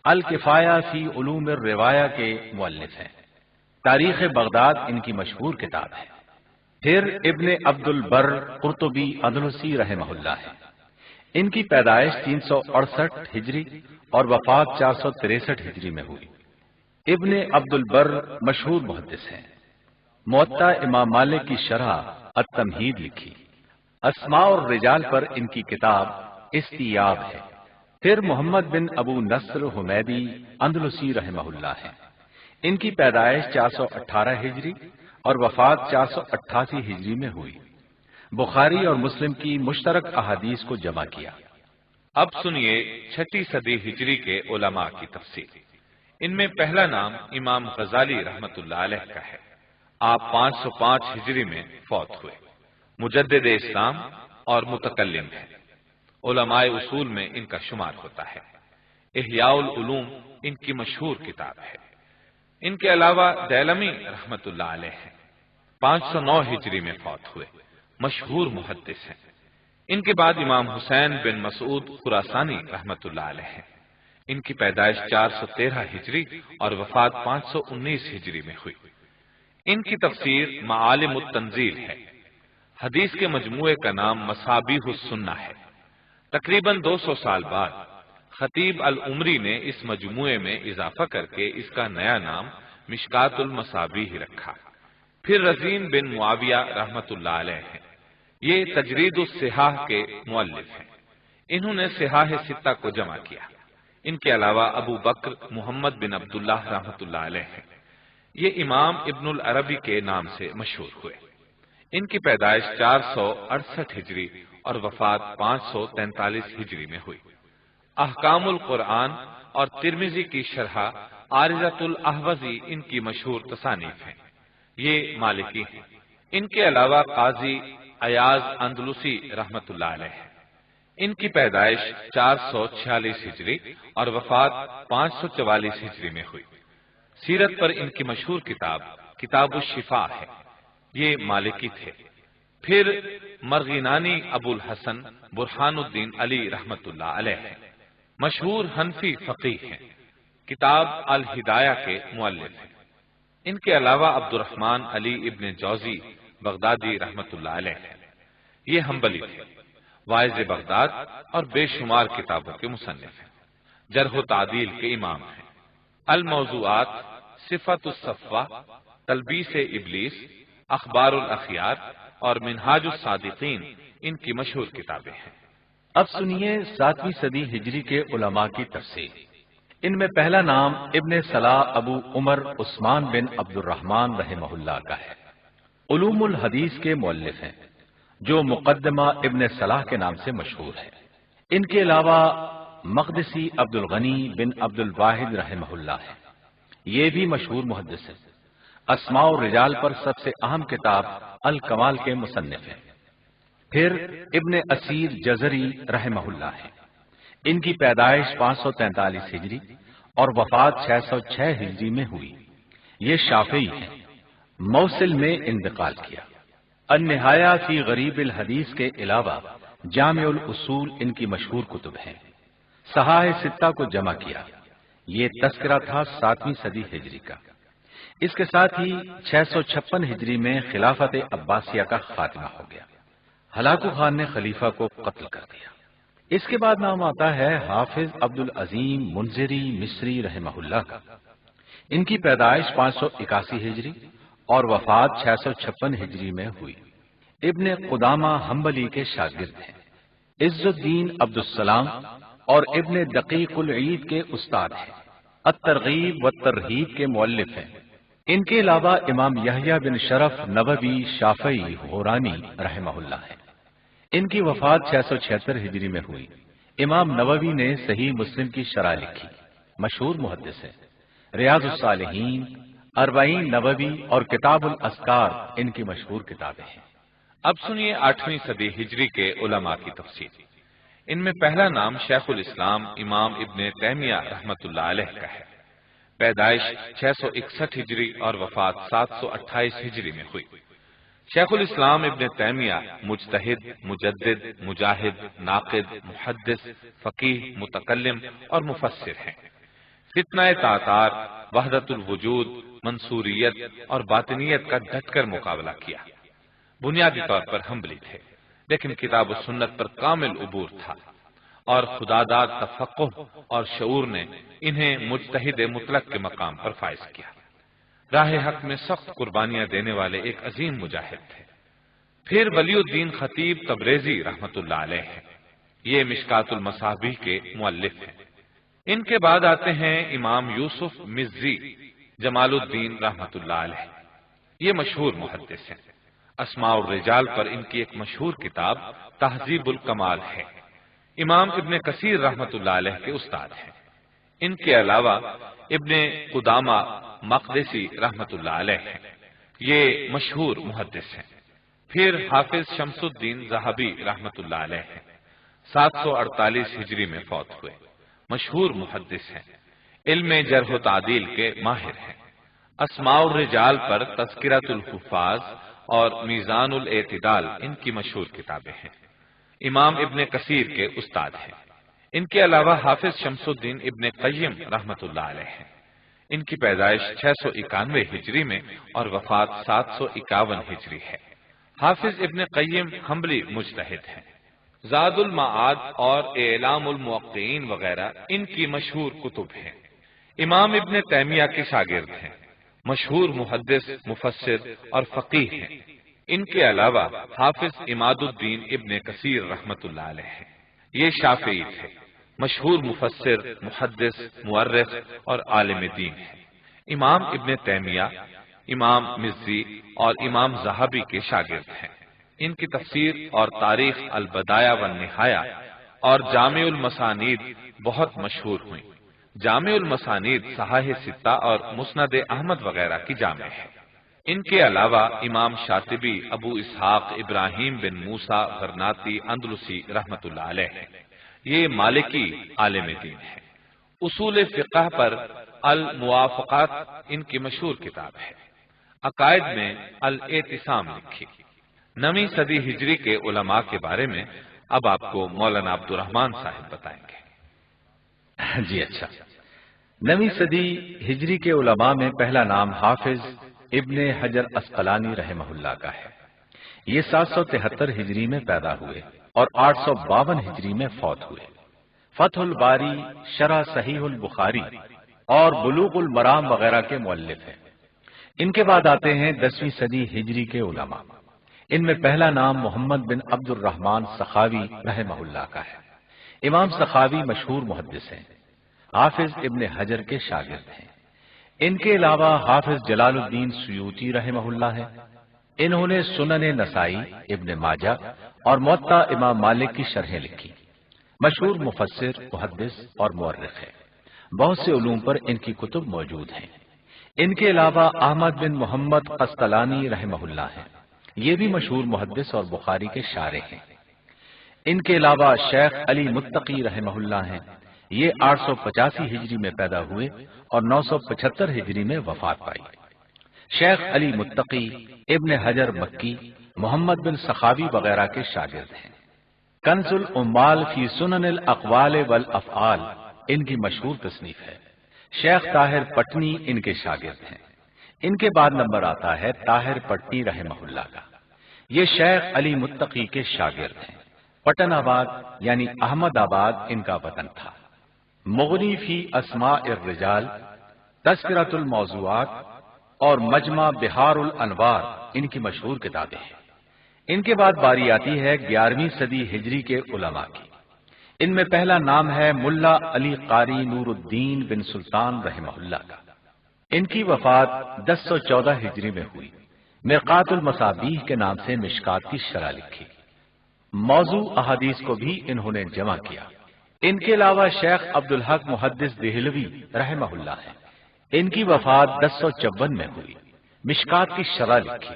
S1: الکفایہ فی علوم الروایہ کے مؤلف ہیں۔ تاریخ بغداد ان کی مشہور کتاب ہے۔ پھر ابن عبد البر قرطبی اندلسی رحمہ اللہ ہے۔ ان کی پیدائش 368 ہجری اور وفات 463 ہجری میں ہوئی۔ ابن عبد البر مشہور محدث ہیں۔ موطا امام مالک کی شرح التمہید لکھی۔ اسماء اور رجال پر ان کی کتاب استیاب ہے۔ پھر محمد بن ابو نصر حمیدی اندلسی رحمہ اللہ ہے۔ ان کی پیدائش 418 ہجری اور وفات 488 ہجری میں ہوئی۔ بخاری اور مسلم کی مشترک احادیث کو جمع کیا۔
S2: اب سنیے 6 صدی ہجری کے علماء کی تفصیل۔ ان میں پہلا نام امام غزالی رحمت اللہ علیہ کا ہے۔ آپ 505 ہجری میں فوت ہوئے۔ مجدد اسلام اور متکلم ہیں۔ علماء اصول میں ان کا شمار ہوتا ہے۔ احیاء العلوم ان کی مشہور کتاب ہے۔ ان کے علاوہ دیلمی رحمت اللہ علیہ ہیں۔ 509 ہجری میں فوت ہوئے، مشہور محدث ہیں۔ ان کے بعد امام حسین بن مسعود خراسانی رحمت اللہ علیہ ہیں۔ ان کی پیدائش 413 ہجری اور وفات 519 ہجری میں ہوئی۔ ان کی تفسیر معالم التنزیل ہے۔ حدیث کے مجموعے کا نام مصابیح السنہ ہے۔ تقریباً 200 سال بعد خطیب العمری نے اس مجموعے میں اضافہ کر کے اس کا نیا نام مشکات المصابیح رکھا۔ پھر رزین بن معاویہ رحمت اللہ علیہ ہیں۔ یہ تجرید الصحاح کے مؤلف ہیں۔ انہوں نے صحاح ستہ کو جمع کیا۔ ان کے علاوہ ابو بکر محمد بن عبداللہ رحمت اللہ علیہ ہیں۔ یہ امام ابن العربی کے نام سے مشہور ہوئے۔ ان کی پیدائش 468 ہجری اور وفات 543 ہجری میں ہوئی۔ احکام القرآن اور ترمذی کی شرح عارضۃ الاحوزی ان کی مشہور تصانیف ہیں۔ یہ مالکی ہیں۔ ان کے علاوہ قاضی ایاز اندلسی رحمت اللہ علیہ ہیں۔ ان کی پیدائش 446 ہجری اور وفات 544 ہجری میں ہوئی۔ سیرت پر ان کی مشہور کتاب کتاب الشفاء ہے۔ یہ مالکی تھے۔ پھر مرغینانی ابو الحسن برہان الدین علی رحمت اللہ علیہ ہیں۔ مشہور حنفی فقیہ ہیں۔ کتاب الہدایہ کے مؤلف ہیں۔ ان کے علاوہ عبد الرحمن علی ابن جوزی بغدادی رحمت اللہ علیہ ہیں۔ یہ حنبلی تھے۔ واعظ بغداد اور بے شمار کتابوں کے مصنف ہیں۔ جرح و تعدیل کے امام ہیں۔ الموضوعات، صفت الصفوہ، تلبیس ابلیس، اخبار الاخیار اور منہاج الصادقین ان کی مشہور کتابیں ہیں۔
S1: اب سنیے 7ویں صدی ہجری کے علماء کی تفصیل۔ ان میں پہلا نام ابن صلاح ابو عمر عثمان بن عبد الرحمن رحمہ اللہ کا ہے۔ علوم الحدیث کے مؤلف ہیں، جو مقدمہ ابن صلاح کے نام سے مشہور ہے۔ ان کے علاوہ مقدسی عبد الغنی بن عبد الواحد رحمہ اللہ ہے۔ یہ بھی مشہور محدث ہیں۔ اسماء الرجال پر سب سے اہم کتاب الکمال کے مصنف ہیں۔ پھر ابن اسیر جزری رحمہ اللہ ہے۔ ان کی پیدائش 543 ہجری اور وفات 606 ہجری میں ہوئی۔ یہ شافعی ہیں۔ موصل میں انتقال کیا۔ النہایہ فی غریب الحدیث کے علاوہ جامع الاصول ان کی مشہور کتب ہیں۔ صحاح ستہ کو جمع کیا۔ یہ تذکرہ تھا 7ویں صدی ہجری کا۔ اس کے ساتھ ہی 656 ہجری میں خلافت عباسیہ کا خاتمہ ہو گیا۔ ہلاکو خان نے خلیفہ کو قتل کر دیا۔ اس کے بعد نام آتا ہے حافظ عبد العظیم منذری مصری رحمہ اللہ کا۔ ان کی پیدائش 581 ہجری اور وفات 656 ہجری میں ہوئی۔ ابن قدامہ حنبلی کے شاگرد ہیں۔ عز الدین عبد السلام اور ابن دقیق العید کے استاد ہیں۔ الترغیب والترہیب کے مؤلف ہیں۔ ان کے علاوہ امام یحییٰ بن شرف نووی شافعی حورانی رحمہ اللہ ہے۔ ان کی وفات 676 ہجری میں ہوئی۔ امام نووی نے صحیح مسلم کی شرح لکھی، مشہور محدث ہے۔ ریاض الصالحین، اربعین نووی اور کتاب الاذکار ان کی مشہور کتابیں ہیں۔
S2: اب سنیے 8ویں صدی ہجری کے علماء کی تفصیل۔ ان میں پہلا نام شیخ الاسلام امام ابن تیمیہ رحمۃ اللہ علیہ کا ہے۔ پیدائش 661 ہجری اور وفات 728 ہجری میں ہوئی۔ شیخ الاسلام ابن تیمیہ مجتہد، مجدد، مجاہد، ناقد، محدث، فقیہ، متکلم اور مفسر ہیں۔ فتنہ تاتار، وحدت الوجود، منصوریت اور باطنیت کا ڈٹ کر مقابلہ کیا۔ بنیادی طور پر حنبلی تھے، لیکن کتاب و سنت پر کامل عبور تھا، اور خداداد تفقہ اور شعور نے انہیں مجتہد مطلق کے مقام پر فائز کیا۔ راہ حق میں سخت قربانیاں دینے والے ایک عظیم مجاہد تھے۔ پھر ولی الدین خطیب تبریزی رحمۃ اللہ علیہ ہیں۔ یہ مشکات المصابیح کے مؤلف ہیں۔ ان کے بعد آتے ہیں امام یوسف مزی جمال الدین رحمۃ اللہ علیہ۔ یہ مشہور محدث ہیں۔ اسماء الرجال پر ان کی ایک مشہور کتاب تہذیب الکمال ہے۔ امام ابن کثیر رحمۃ اللہ علیہ کے استاد ہیں۔ ان کے علاوہ ابن قدامہ مقدسی رحمۃ اللہ علیہ ہیں۔ یہ مشہور محدث ہیں۔ پھر حافظ شمس الدین ذہبی رحمۃ اللہ علیہ ہیں۔ 748 ہجری میں فوت ہوئے۔ مشہور محدث ہیں۔ علم جرح و تعدیل کے ماہر ہیں۔ اسماء الرجال پر تذکرۃ الحفاظ اور میزان الاعتدال ان کی مشہور کتابیں ہیں۔ امام ابن کثیر کے استاد ہیں۔ ان کے علاوہ حافظ شمس الدین ابن قیم رحمۃ اللہ علیہ ہیں۔ ان کی پیدائش 691 ہجری میں اور وفات 751 ہجری ہے۔ حافظ ابن قیم حنبلی مجتہد ہیں۔ زاد المعاد اور اعلام الموقعین وغیرہ ان کی مشہور کتب ہیں۔ امام ابن تیمیہ کے شاگرد ہیں۔ مشہور محدث، مفسر اور فقیہ ہیں۔ ان کے علاوہ حافظ عماد الدین ابن کثیر رحمۃ اللہ علیہ ہیں۔ یہ شافعی تھے۔ مشہور مفسر، محدث، مورخ اور عالم دین ہیں۔ امام ابن تیمیہ، امام مزی اور امام ذہبی کے شاگرد ہیں۔ ان کی تفسیر اور تاریخ البدایہ والنہایہ اور جامع المسانید بہت مشہور ہوئی۔ جامع المسانید صحاح ستہ اور مسند احمد وغیرہ کی جامع ہے۔ ان کے علاوہ امام شاطبی، ابو اسحاق ابراہیم بن موسیٰ غرناطی اندلسی رحمۃ اللہ علیہ ہیں۔ یہ مالکی عالم دین ہے۔ اصول فقہ پر الموافقات ان کی مشہور کتاب ہے۔ عقائد میں الاعتصام لکھی۔ 9ویں صدی ہجری کے علماء کے بارے میں اب آپ کو مولانا عبد الرحمان صاحب بتائیں گے۔
S1: جی اچھا۔ 9ویں صدی ہجری کے علماء میں پہلا نام حافظ ابن حجر اسقلانی رحمہ اللہ کا ہے۔ یہ 773 ہجری میں پیدا ہوئے اور 852 ہجری میں فوت ہوئے۔ فتح الباری، شرح صحیح البخاری اور بلوغ المرام وغیرہ کے مؤلف ہیں۔ ان کے بعد آتے ہیں 10ویں صدی ہجری کے علماء۔ ان میں پہلا نام محمد بن عبد الرحمن سخاوی رحمہ اللہ کا ہے۔ امام سخاوی مشہور محدث ہیں۔ حافظ ابن حجر کے شاگرد ہیں۔ ان کے علاوہ حافظ جلال الدین سیوطی رحمہ اللہ ہے۔ انہوں نے سنن نسائی، ابن ماجہ اور موطا امام مالک کی شرحیں لکھی۔ مشہور مفسر، محدث اور مورخ ہے۔ بہت سے علوم پر ان کی کتب موجود ہیں۔ ان کے علاوہ احمد بن محمد قسطلانی رحمہ اللہ ہیں۔ یہ بھی مشہور محدث اور بخاری کے شارح ہیں۔ ان کے علاوہ شیخ علی متقی رحمہ اللہ ہیں۔ یہ 885 ہجری میں پیدا ہوئے اور 975 ہجری میں وفات پائی۔ شیخ علی متقی، ابن حجر مکی، محمد بن سخاوی وغیرہ کے شاگرد ہیں۔ کنز العمال فی سنن الاقوال والافعال ان کی مشہور تصنیف ہے۔ شیخ طاہر پٹنی ان کے شاگرد ہیں۔ ان کے بعد نمبر آتا ہے طاہر پٹنی رحمہ اللہ کا۔ یہ شیخ علی متقی کے شاگرد ہیں۔ پٹن آباد یعنی احمد آباد ان کا وطن تھا۔ مغنی فی اسماء الرجال، تذکرۃ الموضوعات اور مجمع بحار الانوار ان کی مشہور کتابیں ہیں۔ ان کے بعد باری آتی ہے 11ویں صدی ہجری کے علماء کی۔ ان میں پہلا نام ہے ملا علی قاری نور الدین بن سلطان رحمہ اللہ کا۔ ان کی وفات 1014 ہجری میں ہوئی۔ مرقات المصابیح کے نام سے مشکات کی شرح لکھی۔ موضوع احادیث کو بھی انہوں نے جمع کیا۔ ان کے علاوہ شیخ عبدالحق محدث دہلوی رحمہ اللہ ہے، ان کی وفات 1054 میں ہوئی۔ مشکات کی شرح لکھی۔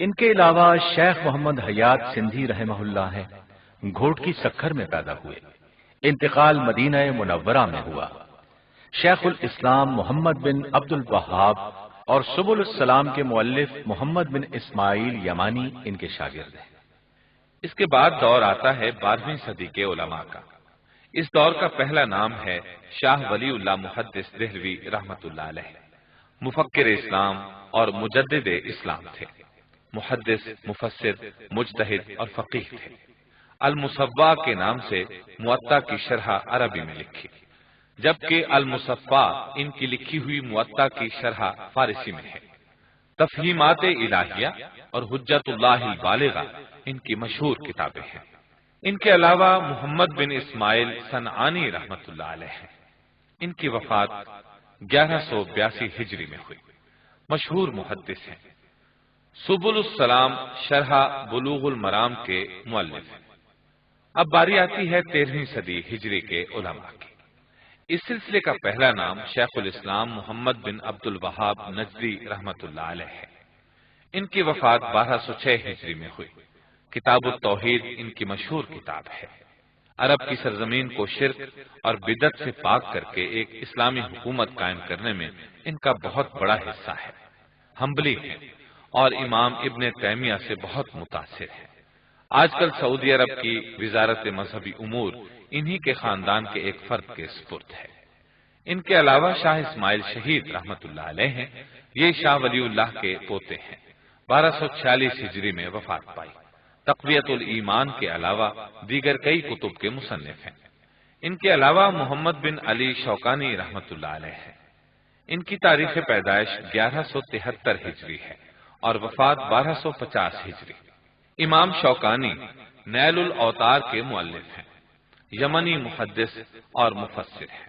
S1: ان کے علاوہ شیخ محمد حیات سندھی رحمہ اللہ ہے، گھوٹ کی سکھر میں پیدا ہوئے، انتقال مدینہ منورہ میں ہوا۔ شیخ الاسلام محمد بن عبد الوہاب اور سبل السلام کے مؤلف محمد بن اسماعیل یمانی ان کے شاگرد ہیں۔
S2: اس کے بعد دور آتا ہے 12ویں صدی کے علماء کا۔ اس دور کا پہلا نام ہے شاہ ولی اللہ محدث دہلوی رحمۃ اللہ علیہ۔ مفکر اسلام اور مجدد اسلام تھے، محدث، مفسر، مجتہد اور فقیہ تھے۔ المصفا کے نام سے موطا کی شرح عربی میں لکھی، جبکہ المصفا ان کی لکھی ہوئی موطا کی شرح فارسی میں ہے۔ تفہیمات الہیہ اور حجت اللہ البالغہ ان کی مشہور کتابیں ہیں۔ ان کے علاوہ محمد بن اسماعیل صنعانی رحمۃ اللہ علیہ ہیں۔ ان کی وفات 1182 ہجری میں ہوئی، مشہور محدث ہیں۔ سبل السلام شرح بلوغ المرام کے مؤلف ہیں۔ اب باری آتی ہے 13ویں صدی ہجری کے علماء کی۔ اس سلسلے کا پہلا نام شیخ الاسلام محمد بن عبد الوہاب نجدی رحمۃ اللہ علیہ ہے۔ ان کی وفات 1206 ہجری میں ہوئی۔ کتاب التوحید ان کی مشہور کتاب ہے۔ عرب کی سرزمین کو شرک اور بدعت سے پاک کر کے ایک اسلامی حکومت قائم کرنے میں ان کا بہت بڑا حصہ ہے۔ حنبلی ہیں اور امام ابن تیمیہ سے بہت متاثر ہے۔ آج کل سعودی عرب کی وزارت مذہبی امور انہی کے خاندان کے ایک فرد کے سپرد ہے۔ ان کے علاوہ شاہ اسماعیل شہید رحمۃ اللہ علیہ ہیں، یہ شاہ ولی اللہ کے پوتے ہیں۔ 1246 ہجری میں وفات پائی۔ تقویت الایمان کے علاوہ دیگر کئی کتب کے مصنف ہیں۔ ان کے علاوہ محمد بن علی شوکانی رحمۃ اللہ علیہ ہے۔ ان کی تاریخ پیدائش 1173 ہجری ہے اور وفات 1250 ہجری۔ امام شوکانی نیل الاوتار کے مؤلف ہیں، یمنی محدث اور مفسر ہیں۔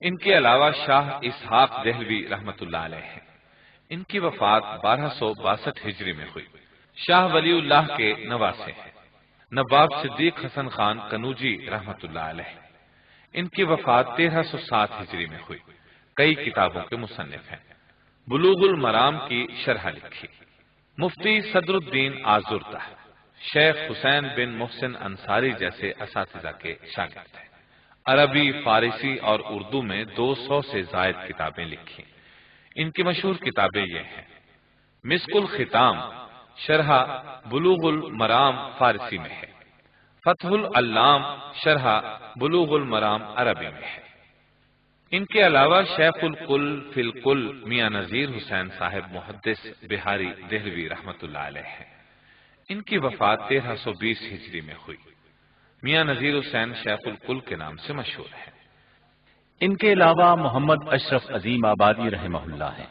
S2: ان کے علاوہ شاہ اسحاق دہلوی رحمۃ اللہ علیہ ہیں۔ ان کی وفات 1262 ہجری میں ہوئی۔ شاہ ولی اللہ کے نواسے ہیں۔ نواب صدیق حسن خان کنوجی رحمۃ اللہ علیہ، ان کی وفات 1307 ہجری میں ہوئی۔ کئی کتابوں کے مصنف ہیں۔ بلوغ المرام کی شرح لکھی۔ مفتی صدر الدین آزردہ، شیخ حسین بن محسن انصاری جیسے اساتذہ کے شاگرد ہیں۔ عربی، فارسی اور اردو میں 200 سے زائد کتابیں لکھی۔ ان کی مشہور کتابیں یہ ہیں: مسک الختام شرح بلوغ المرام فارسی میں ہے، فتح العلام شرح بلوغ المرام عربی میں ہے۔ ان کے علاوہ شیخ الکل فی الکل میاں نذیر حسین صاحب محدث بہاری دہلوی رحمۃ اللہ علیہ ہیں۔ ان کی وفات 1320 ہجری میں ہوئی۔ میاں نذیر حسین شیخ الکل کے نام سے مشہور ہے۔
S1: ان کے علاوہ محمد اشرف عظیم آبادی رحمہ اللہ ہے۔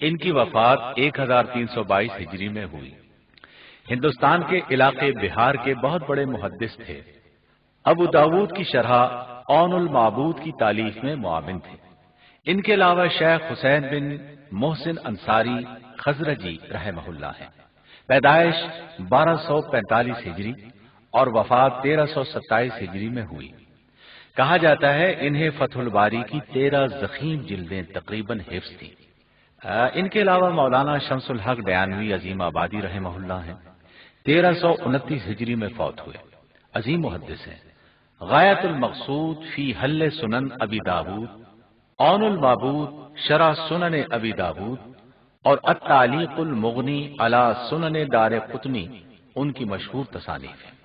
S1: ان کی وفات 1322 ہجری میں ہوئی۔ ہندوستان کے علاقے بہار کے بہت بڑے محدث تھے۔ ابو داود کی شرح عون المعبود کی تالیف میں معاون تھے۔ ان کے علاوہ شیخ حسین بن محسن انصاری خزرجی رحمہ اللہ ہے۔ پیدائش 1245 ہجری اور وفات 1327 ہجری میں ہوئی۔ کہا جاتا ہے انہیں فتح الباری کی 13 ضخیم جلدیں تقریباً حفظ تھیں۔ ان کے علاوہ مولانا شمس الحق ڈیانوی عظیم آبادی رحمہ اللہ ہیں، 1329 ہجری میں فوت ہوئے۔ عظیم محدث ہیں۔ غایت المقصود فی حل سنن ابی داود، عون المعبود شرح سنن ابی داود اور التعلیق المغنی علی سنن دار قطنی ان کی مشہور تصانیف ہیں۔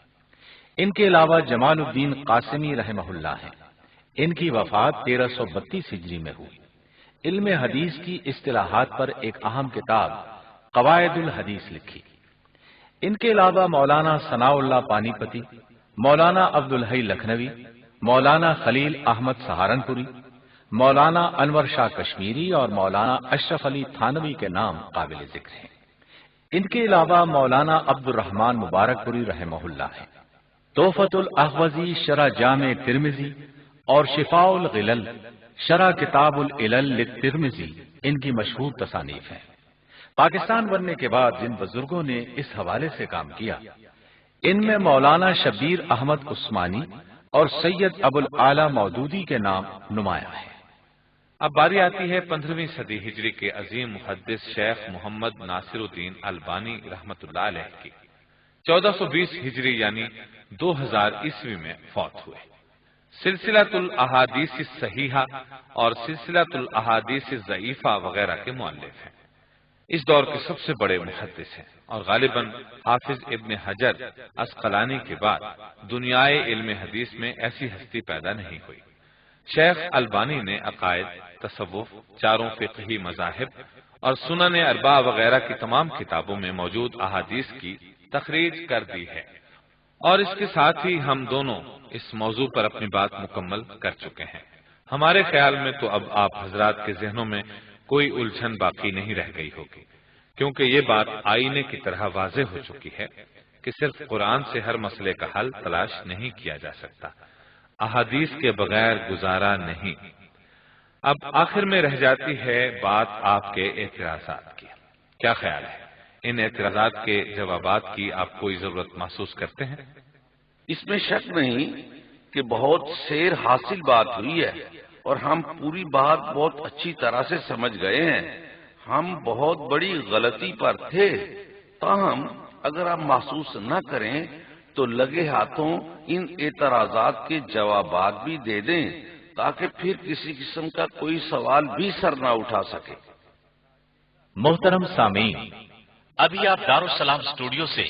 S1: ان کے علاوہ جمال الدین قاسمی رحمہ اللہ ہیں۔ ان کی وفات 1332 ہجری میں ہوئی۔ علم حدیث کی اصطلاحات پر ایک اہم کتاب قواعد الحدیث لکھی۔ ان کے علاوہ مولانا ثناء اللہ پانی پتی، مولانا عبدالحی لکھنوی، مولانا خلیل احمد سہارنپوری، مولانا انور شاہ کشمیری اور مولانا اشرف علی تھانوی کے نام قابل ذکر ہیں۔ ان کے علاوہ مولانا عبد الرحمن مبارک پوری رحمہ اللہ ہے۔ تحفۃ الاحوذی شرح جامع ترمذی اور شفاء الغلل شرح کتاب العلل للترمذی ان کی مشہور تصانیف ہیں۔ پاکستان بننے کے بعد جن بزرگوں نے اس حوالے سے کام کیا، ان میں مولانا شبیر احمد عثمانی اور سید ابو الاعلی مودودی کے نام نمایاں ہیں۔
S2: اب باری آتی ہے 15ویں صدی ہجری کے عظیم محدث شیخ محمد ناصر الدین البانی رحمۃ اللہ علیہ کی۔ 1420 ہجری یعنی 2000 عیسوی میں فوت ہوئے۔ سلسلۃ الاحادیث الصحیحہ اور سلسلۃ الاحادیث الضعیفہ وغیرہ کے مؤلف ہیں۔ اس دور کے سب سے بڑے محدث ہیں اور غالباً حافظ ابن حجر عسقلانی کے بعد دنیائے علم حدیث میں ایسی ہستی پیدا نہیں ہوئی۔ شیخ البانی نے عقائد، تصوف، چاروں فقہی مذاہب اور سنن اربعہ وغیرہ کی تمام کتابوں میں موجود احادیث کی تخریج کر دی ہے، اور اس کے ساتھ ہی ہم دونوں اس موضوع پر اپنی بات مکمل کر چکے ہیں۔ ہمارے خیال میں تو اب آپ حضرات کے ذہنوں میں کوئی الجھن باقی نہیں رہ گئی ہوگی، کیونکہ یہ بات آئینے کی طرح واضح ہو چکی ہے کہ صرف قرآن سے ہر مسئلے کا حل تلاش نہیں کیا جا سکتا، احادیث کے بغیر گزارا نہیں۔ اب آخر میں رہ جاتی ہے بات آپ کے اعتراضات کی۔ کیا خیال ہے، ان اعتراضات کے جوابات کی آپ کوئی ضرورت محسوس کرتے ہیں؟
S4: اس میں شک نہیں کہ بہت سیر حاصل بات ہوئی ہے اور ہم پوری بات بہت اچھی طرح سے سمجھ گئے ہیں۔ ہم بہت بڑی غلطی پر تھے، تاہم اگر آپ محسوس نہ کریں تو لگے ہاتھوں ان اعتراضات کے جوابات بھی دے دیں تاکہ پھر کسی قسم کا کوئی سوال بھی سر نہ اٹھا سکے۔
S1: محترم سامعین، ابھی آپ دارالسلام اسٹوڈیو سے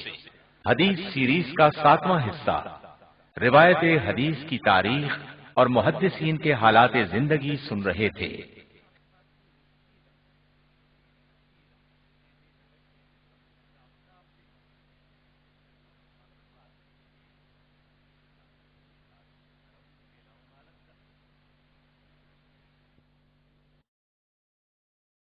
S1: حدیث سیریز کا 7واں حصہ روایت حدیث کی تاریخ اور محدثین کے حالات زندگی سن رہے تھے۔